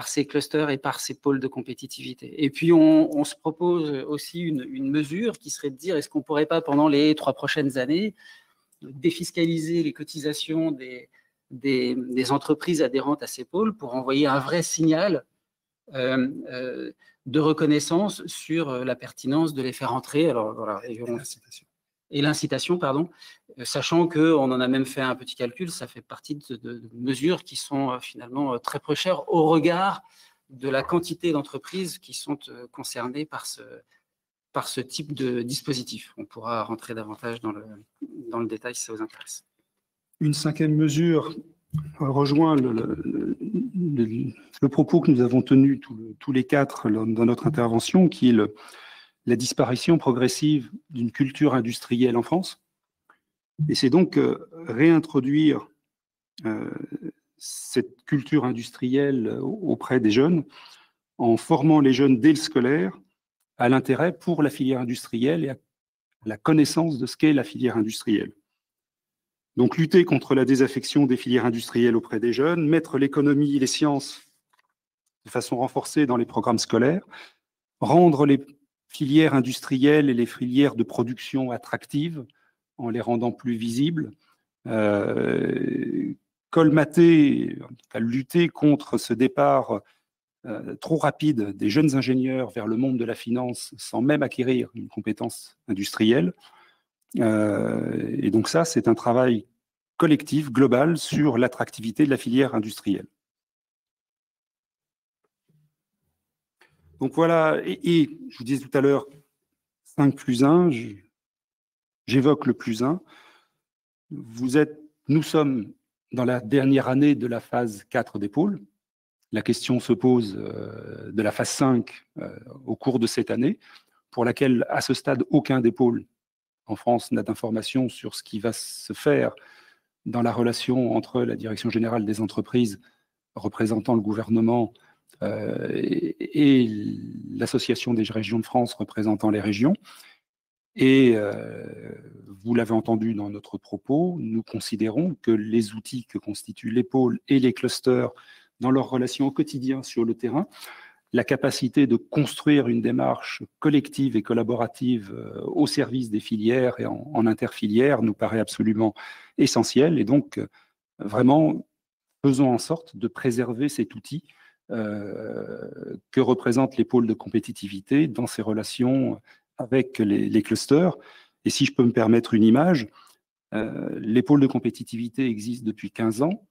ces clusters et par ces pôles de compétitivité. Et puis, on se propose aussi une mesure qui serait de dire, est-ce qu'on ne pourrait pas, pendant les 3 prochaines années, défiscaliser les cotisations des entreprises adhérentes à ces pôles pour envoyer un vrai signal de reconnaissance sur la pertinence de les faire entrer. Alors, voilà, et l'incitation, pardon, sachant qu'on en a même fait un petit calcul, ça fait partie de mesures qui sont finalement très peu chères au regard de la quantité d'entreprises qui sont concernées par ce type de dispositif. On pourra rentrer davantage dans le détail si ça vous intéresse. Une 5e mesure rejoint le propos que nous avons tenu tous les 4 dans notre intervention, qui est la disparition progressive d'une culture industrielle en France. Et c'est donc réintroduire cette culture industrielle auprès des jeunes en formant les jeunes dès le scolaire à l'intérêt pour la filière industrielle et à la connaissance de ce qu'est la filière industrielle. Donc, lutter contre la désaffection des filières industrielles auprès des jeunes, mettre l'économie et les sciences de façon renforcée dans les programmes scolaires, rendre les filières industrielles et les filières de production attractives en les rendant plus visibles, colmater, lutter contre ce départ trop rapide des jeunes ingénieurs vers le monde de la finance sans même acquérir une compétence industrielle. Et donc ça, c'est un travail collectif, global, sur l'attractivité de la filière industrielle. Donc voilà, et je vous disais tout à l'heure, 5+1, j'évoque le +1. Nous sommes dans la dernière année de la phase 4 des pôles. La question se pose de la phase 5 au cours de cette année, pour laquelle, à ce stade, aucun des pôles en France n'a d'informations sur ce qui va se faire dans la relation entre la Direction générale des entreprises représentant le gouvernement et l'Association des régions de France représentant les régions. Et vous l'avez entendu dans notre propos, nous considérons que les outils que constituent les pôles et les clusters dans leurs relations au quotidien sur le terrain, la capacité de construire une démarche collective et collaborative au service des filières et en interfilières nous paraît absolument essentielle. Et donc, vraiment, faisons en sorte de préserver cet outil que représentent les pôles de compétitivité dans ces relations avec les clusters. Et si je peux me permettre une image, Les pôles de compétitivité existent depuis 15 ans.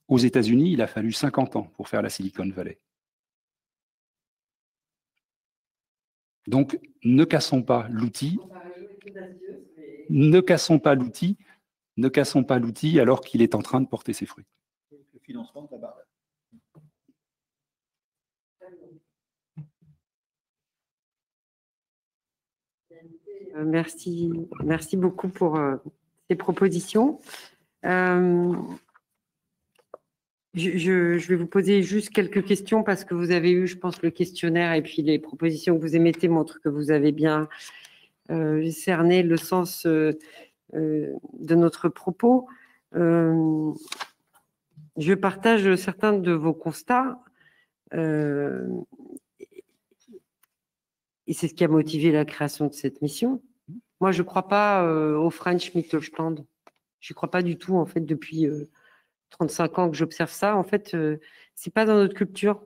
Aux États-Unis, il a fallu 50 ans pour faire la Silicon Valley. Donc, ne cassons pas l'outil. Ne cassons pas l'outil. Ne cassons pas l'outil alors qu'il est en train de porter ses fruits. Le financement de la barre. Merci beaucoup pour ces propositions. Je vais vous poser juste quelques questions parce que vous avez eu, je pense, le questionnaire et puis les propositions que vous émettez montrent que vous avez bien cerné le sens de notre propos. Je partage certains de vos constats et c'est ce qui a motivé la création de cette mission. Moi, je ne crois pas au French Mittelstand. Je n'y crois pas du tout, en fait, depuis 35 ans que j'observe ça. En fait, ce n'est pas dans notre culture.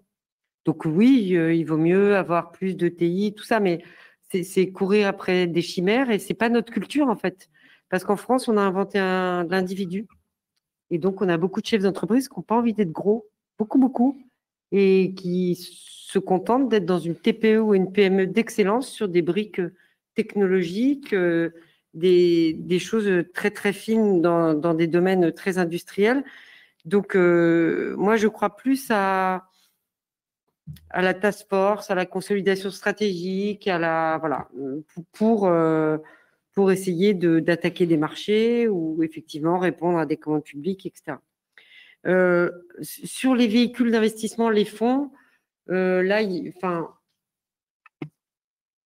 Donc oui, il vaut mieux avoir plus de TI, tout ça, mais c'est courir après des chimères et ce n'est pas notre culture, en fait. Parce qu'en France, on a inventé l'individu. Et donc, on a beaucoup de chefs d'entreprise qui n'ont pas envie d'être gros, beaucoup, et qui se contentent d'être dans une TPE ou une PME d'excellence sur des briques technologiques, des choses très, très fines dans des domaines très industriels. Donc, moi, je crois plus à la task force, à la consolidation stratégique, voilà, pour essayer d'attaquer des marchés ou effectivement répondre à des commandes publiques, etc. Sur les véhicules d'investissement, les fonds, là,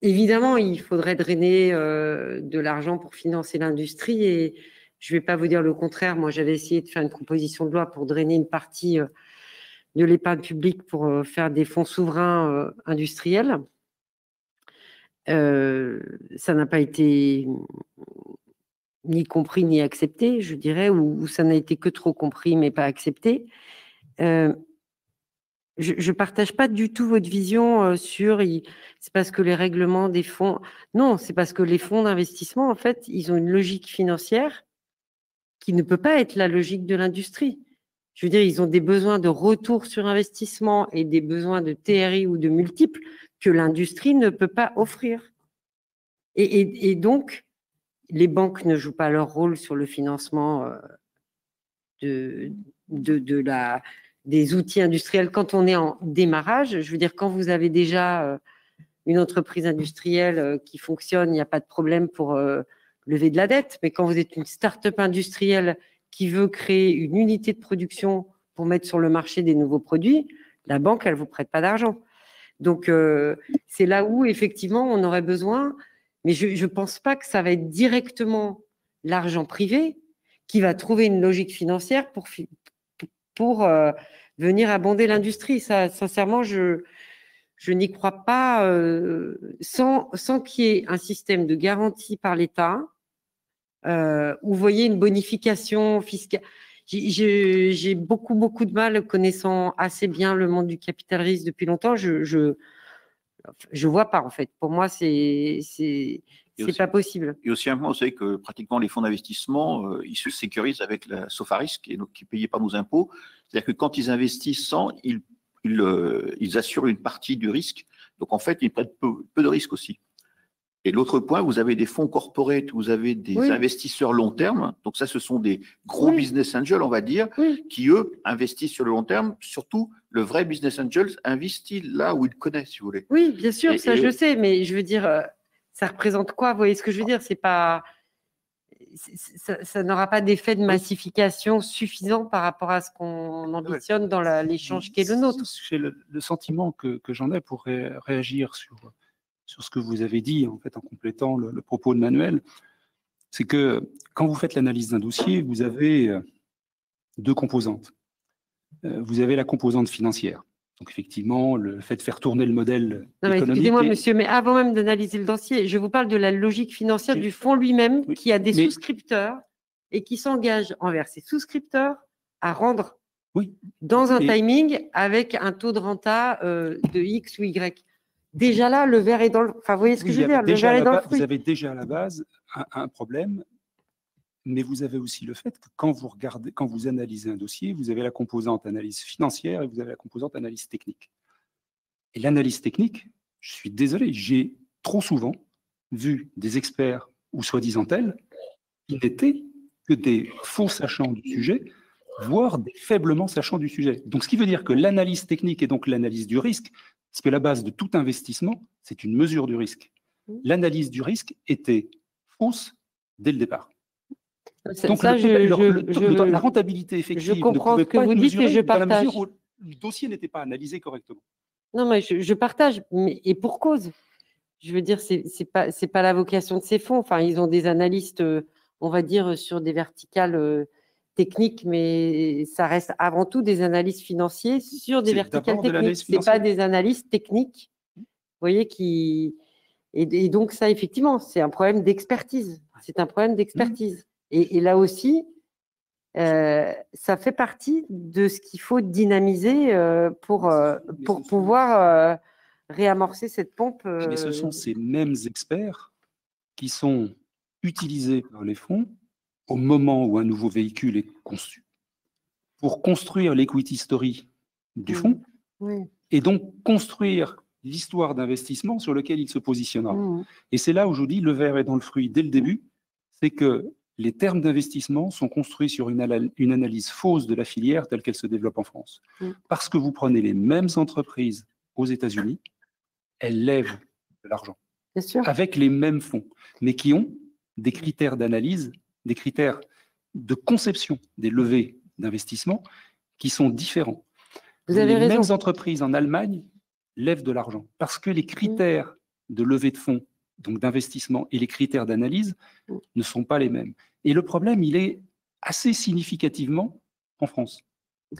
évidemment, il faudrait drainer de l'argent pour financer l'industrie et je ne vais pas vous dire le contraire. Moi, j'avais essayé de faire une proposition de loi pour drainer une partie de l'épargne publique pour faire des fonds souverains industriels. Ça n'a pas été ni compris ni accepté, je dirais, ou ça n'a été que trop compris mais pas accepté. Je ne partage pas du tout votre vision sur c'est parce que les règlements des fonds. Non, c'est parce que les fonds d'investissement, en fait, ils ont une logique financière qui ne peut pas être la logique de l'industrie. Je veux dire, ils ont des besoins de retour sur investissement et des besoins de TRI ou de multiples que l'industrie ne peut pas offrir. Et donc, les banques ne jouent pas leur rôle sur le financement des outils industriels quand on est en démarrage. Je veux dire, quand vous avez déjà une entreprise industrielle qui fonctionne, il n'y a pas de problème pour lever de la dette. Mais quand vous êtes une start-up industrielle qui veut créer une unité de production pour mettre sur le marché des nouveaux produits, la banque, elle ne vous prête pas d'argent. Donc, c'est là où, effectivement, on aurait besoin, mais je ne pense pas que ça va être directement l'argent privé qui va trouver une logique financière pour venir abonder l'industrie. Ça, sincèrement, je n'y crois pas sans qu'il y ait un système de garantie par l'État où vous voyez une bonification fiscale. J'ai beaucoup de mal, connaissant assez bien le monde du capital risque depuis longtemps, je vois pas en fait. Pour moi, c'est pas possible. Et aussi, vous savez que pratiquement les fonds d'investissement, ils se sécurisent avec la Sofarisc et donc qui ne payaient pas nos impôts. C'est-à-dire que quand ils investissent sans, ils assurent une partie du risque. Donc en fait, ils prennent peu de risques aussi. Et l'autre point, vous avez des fonds corporate, vous avez des investisseurs long terme. Donc ça, ce sont des gros business angels, on va dire, qui, eux, investissent sur le long terme. Surtout, le vrai business angel investit là où il connaît, si vous voulez. Oui, bien sûr, je sais, mais je veux dire, ça représente quoi? Vous voyez ce que je veux dire? C'est pas, ça n'aura pas d'effet de massification suffisant par rapport à ce qu'on ambitionne dans l'échange qui est le nôtre. J'ai le sentiment que j'en ai pour réagir sur ce que vous avez dit, en fait, en complétant le propos de Manuel, c'est que quand vous faites l'analyse d'un dossier, vous avez deux composantes. Vous avez la composante financière. Donc, effectivement, le fait de faire tourner le modèle économique… Excusez-moi, monsieur, mais avant même d'analyser le dossier, je vous parle de la logique financière du fonds lui-même qui a des souscripteurs et qui s'engage envers ses souscripteurs à rendre dans un timing avec un taux de renta de X ou Y. Déjà là, le verre est dans le… Enfin, vous voyez ce que je veux dire, le verre est dans le fruit. Vous avez déjà à la base un problème mais vous avez aussi le fait que quand vous analysez un dossier, vous avez la composante analyse financière et vous avez la composante analyse technique. Et l'analyse technique, je suis désolé, j'ai trop souvent vu des experts ou soi-disant tels qui n'étaient que des faux sachants du sujet, voire des faiblement sachants du sujet. Donc, ce qui veut dire que l'analyse technique et donc l'analyse du risque, parce que la base de tout investissement, c'est une mesure du risque. L'analyse du risque était fausse dès le départ. Donc, la rentabilité effective je comprends ne ce que pouvait vous pas être dites et je mesurée dans la partage. mesure où le dossier n'était pas analysé correctement. Non, mais je partage, et pour cause. Je veux dire, c'est pas la vocation de ces fonds. Enfin, ils ont des analystes, on va dire, sur des verticales techniques, mais ça reste avant tout des analystes financiers sur des verticales techniques. C'est pas des analystes techniques, vous voyez, et donc ça, effectivement, c'est un problème d'expertise. C'est un problème d'expertise. Et là aussi, ça fait partie de ce qu'il faut dynamiser pour pouvoir réamorcer cette pompe. Mais ce sont ces mêmes experts qui sont utilisés par les fonds au moment où un nouveau véhicule est conçu pour construire l'equity story du fonds et donc construire l'histoire d'investissement sur lequel il se positionnera. Et c'est là où je vous dis, le verre est dans le fruit dès le début, c'est que les termes d'investissement sont construits sur une analyse fausse de la filière telle qu'elle se développe en France. Parce que vous prenez les mêmes entreprises aux États-Unis, elles lèvent de l'argent avec les mêmes fonds, mais qui ont des critères d'analyse, des critères de conception des levées d'investissement qui sont différents. Vous avez raison. Les mêmes entreprises en Allemagne lèvent de l'argent parce que les critères de levée de fonds, donc d'investissement, et les critères d'analyse ne sont pas les mêmes. Et le problème, il est assez significativement en France.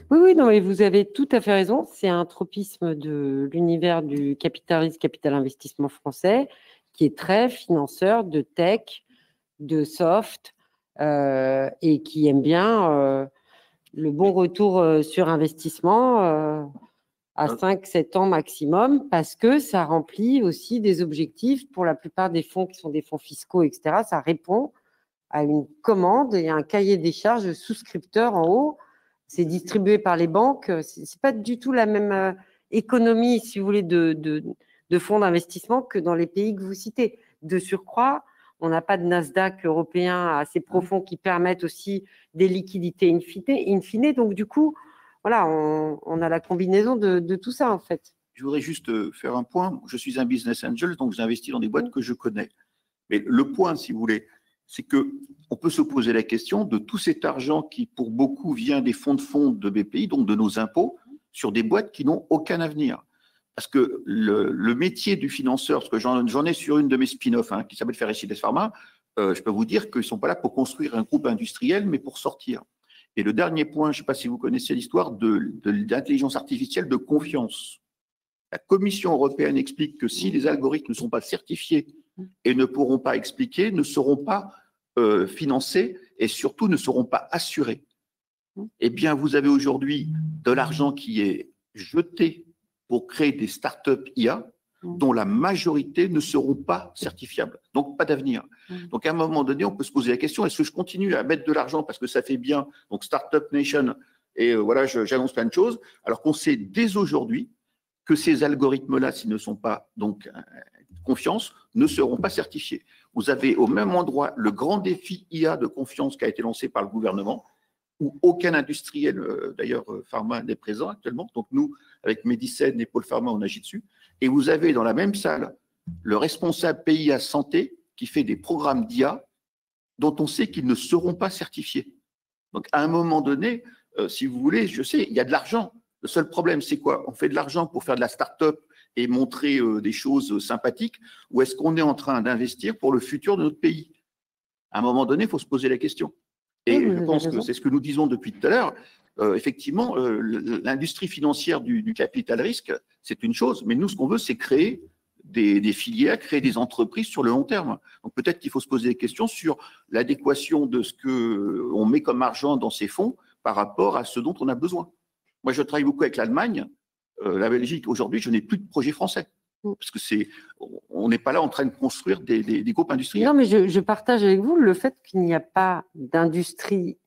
Oui, non, et vous avez tout à fait raison. C'est un tropisme de l'univers du capitalisme, capital investissement français, qui est très financeur de tech, de soft, et qui aime bien le bon retour sur investissement à 5-7 ans maximum, parce que ça remplit aussi des objectifs pour la plupart des fonds qui sont des fonds fiscaux, etc. Ça répond à une commande et à un cahier des charges souscripteur en haut. C'est distribué par les banques. C'est pas du tout la même économie, si vous voulez, de fonds d'investissement que dans les pays que vous citez. De surcroît, on n'a pas de Nasdaq européen assez profond qui permettent aussi des liquidités in fine. Donc, du coup, voilà, on a la combinaison de tout ça, en fait. Je voudrais juste faire un point. Je suis un business angel, donc j'investis dans des boîtes que je connais. Mais le point, si vous voulez, c'est qu'on peut se poser la question de tout cet argent qui, pour beaucoup, vient des fonds de BPI, donc de nos impôts, sur des boîtes qui n'ont aucun avenir. Parce que le métier du financeur, parce que j'en ai sur une de mes spin-offs qui s'appelle Ferricides Pharma, je peux vous dire qu'ils ne sont pas là pour construire un groupe industriel, mais pour sortir. Et le dernier point, je ne sais pas si vous connaissez l'histoire de l'intelligence artificielle de confiance. La Commission européenne explique que si les algorithmes ne sont pas certifiés et ne pourront pas expliquer, ne seront pas financés et surtout ne seront pas assurés. Eh bien, vous avez aujourd'hui de l'argent qui est jeté pour créer des startups IA dont la majorité ne seront pas certifiables, donc pas d'avenir. Donc à un moment donné, on peut se poser la question, est-ce que je continue à mettre de l'argent parce que ça fait bien, donc Startup Nation, et voilà, j'annonce plein de choses, alors qu'on sait dès aujourd'hui que ces algorithmes-là, s'ils ne sont pas donc confiance, ne seront pas certifiés. Vous avez au même endroit le grand défi IA de confiance qui a été lancé par le gouvernement, où aucun industriel, d'ailleurs, pharma n'est présent actuellement. Donc nous, avec Medicène et Pôle Pharma, on agit dessus. Et vous avez dans la même salle le responsable PIA Santé qui fait des programmes d'IA dont on sait qu'ils ne seront pas certifiés. Donc à un moment donné, si vous voulez, je sais, il y a de l'argent. Le seul problème, c'est quoi? On fait de l'argent pour faire de la start-up et montrer des choses sympathiques, ou est-ce qu'on est en train d'investir pour le futur de notre pays? À un moment donné, il faut se poser la question. Et je pense que c'est ce que nous disons depuis tout à l'heure. Effectivement, l'industrie financière du capital risque, c'est une chose, mais nous, ce qu'on veut, c'est créer des filières, créer des entreprises sur le long terme. Donc peut-être qu'il faut se poser des questions sur l'adéquation de ce qu'on met comme argent dans ces fonds par rapport à ce dont on a besoin. Moi, je travaille beaucoup avec l'Allemagne, la Belgique. Aujourd'hui, je n'ai plus de projet français. Parce que on n'est pas là en train de construire des groupes industriels. Non, mais je partage avec vous le fait qu'il n'y a pas d'industrie,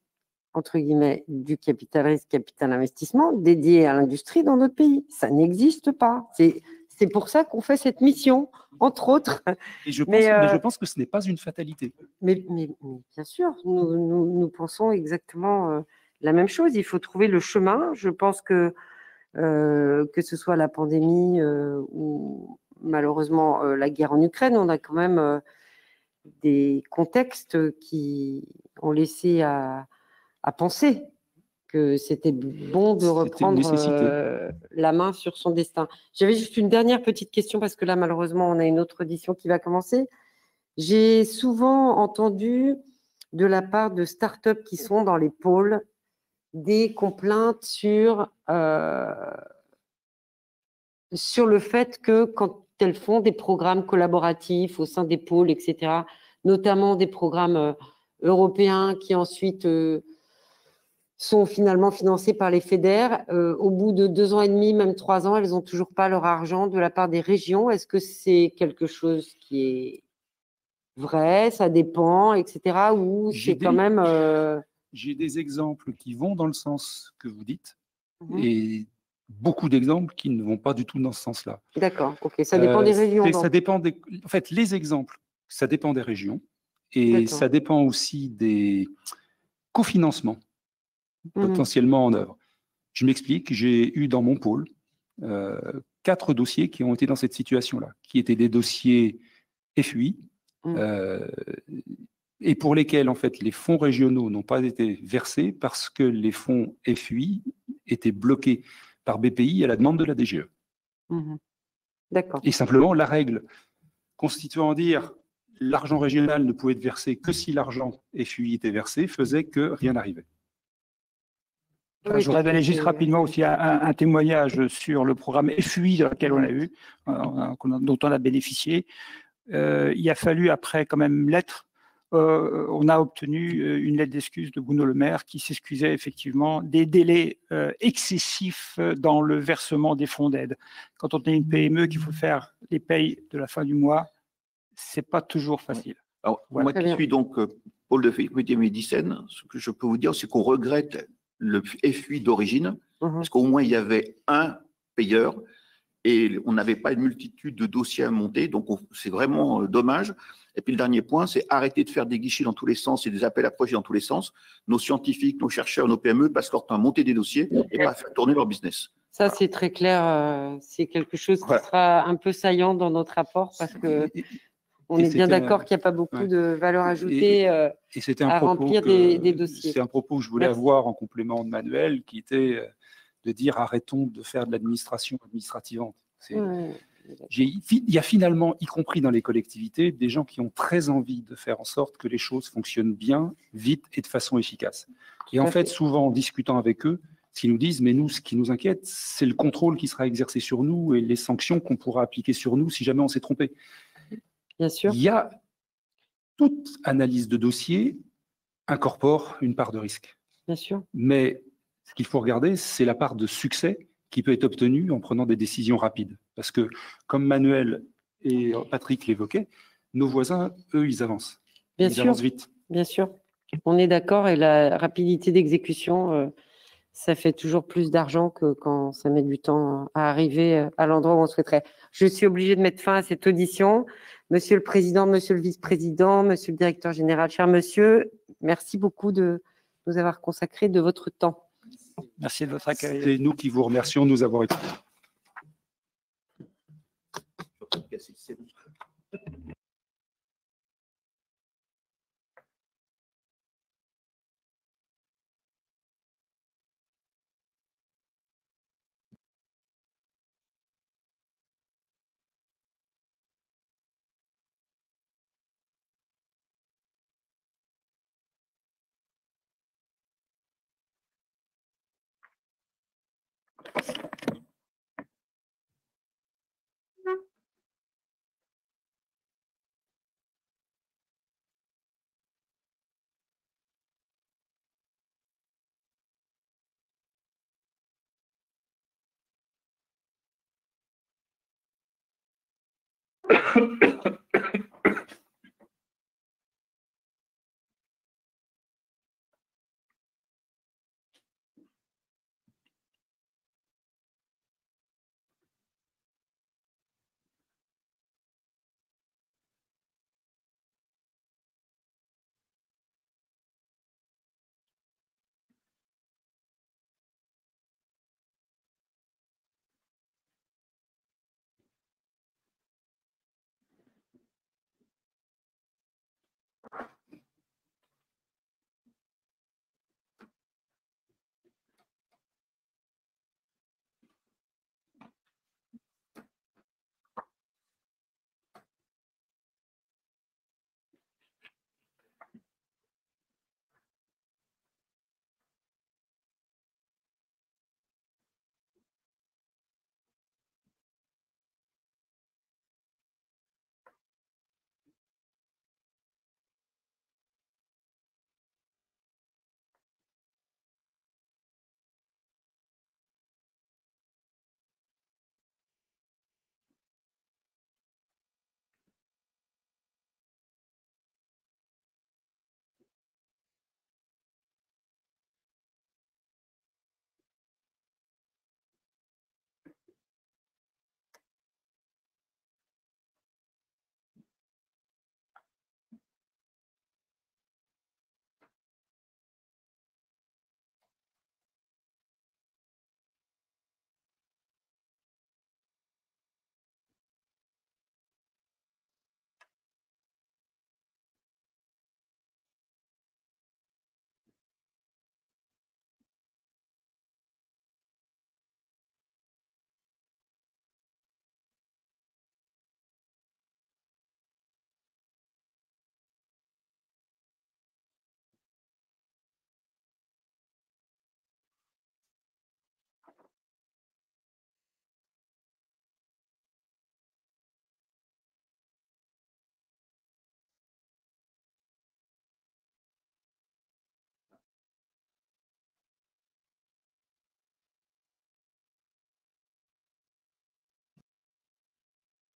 entre guillemets, du capital risque, capital investissement dédiée à l'industrie dans notre pays. Ça n'existe pas. C'est pour ça qu'on fait cette mission, entre autres. Et je pense, Mais, mais je pense que ce n'est pas une fatalité. Mais bien sûr, nous pensons exactement la même chose. Il faut trouver le chemin. Je pense que ce soit la pandémie ou malheureusement la guerre en Ukraine, on a quand même des contextes qui ont laissé à penser que c'était bon de C'était une reprendre nécessité. la main sur son destin. J'avais juste une dernière petite question parce que là, malheureusement, on a une autre audition qui va commencer. J'ai souvent entendu de la part de startups qui sont dans les pôles des complaintes sur le fait que quand elles font des programmes collaboratifs au sein des pôles, etc., notamment des programmes européens qui ensuite sont finalement financés par les FEDER, au bout de 2 ans et demi, même 3 ans, elles n'ont toujours pas leur argent de la part des régions. Est-ce que c'est quelque chose qui est vrai, ça dépend, etc., ou c'est quand même… J'ai des exemples qui vont dans le sens que vous dites Mhm. et beaucoup d'exemples qui ne vont pas du tout dans ce sens-là. D'accord, ok, ça dépend des régions. Ça dépend en fait, les exemples, ça dépend des régions et ça dépend aussi des cofinancements potentiellement en œuvre. Je m'explique, j'ai eu dans mon pôle 4 dossiers qui ont été dans cette situation-là, qui étaient des dossiers FUI, et pour lesquels en fait les fonds régionaux n'ont pas été versés parce que les fonds FUI étaient bloqués par BPI à la demande de la DGE. D'accord. Et simplement la règle constituant dire l'argent régional ne pouvait être versé que si l'argent FUI était versé faisait que rien n'arrivait. Je voudrais donner juste rapidement aussi un témoignage sur le programme FUI dans lequel on a eu, dont on a bénéficié. Il a fallu, après quand même lettre, on a obtenu une lettre d'excuse de Bruno Le Maire qui s'excusait effectivement des délais excessifs dans le versement des fonds d'aide. Quand on est une PME qu'il faut faire les payes de la fin du mois, c'est pas toujours facile. Alors, moi qui suis donc pôle de fécondité médicine, ce que je peux vous dire, c'est qu'on regrette le FUI d'origine, parce qu'au moins il y avait un payeur et on n'avait pas une multitude de dossiers à monter, donc c'est vraiment dommage. Et puis le dernier point, c'est arrêter de faire des guichets dans tous les sens et des appels à projets dans tous les sens. Nos scientifiques, nos chercheurs, nos PME passent leur temps à monter des dossiers et pas à faire tourner leur business. Ça, voilà. C'est très clair. C'est quelque chose qui sera un peu saillant dans notre rapport parce que on est bien d'accord qu'il n'y a pas beaucoup de valeur ajoutée à remplir des dossiers. C'est un propos que je voulais avoir en complément de Manuel, qui était de dire arrêtons de faire de l'administration administrativante. Il y a finalement, y compris dans les collectivités, des gens qui ont très envie de faire en sorte que les choses fonctionnent bien, vite et de façon efficace. Et en fait, souvent, en discutant avec eux, ce qu'ils nous disent, mais nous, ce qui nous inquiète, c'est le contrôle qui sera exercé sur nous et les sanctions qu'on pourra appliquer sur nous si jamais on s'est trompé. Bien sûr. Il y a toute analyse de dossier incorpore une part de risque. Bien sûr. Mais ce qu'il faut regarder, c'est la part de succès qui peut être obtenue en prenant des décisions rapides. Parce que, comme Manuel et Patrick l'évoquaient, nos voisins, eux, ils avancent. Ils avancent vite. Bien sûr. On est d'accord et la rapidité d'exécution, ça fait toujours plus d'argent que quand ça met du temps à arriver à l'endroit où on souhaiterait. Je suis obligée de mettre fin à cette audition. Monsieur le Président, Monsieur le Vice-président, Monsieur le Directeur général, cher monsieur, merci beaucoup de nous avoir consacré de votre temps. Merci de votre accueil. C'est nous qui vous remercions de nous avoir écoutés.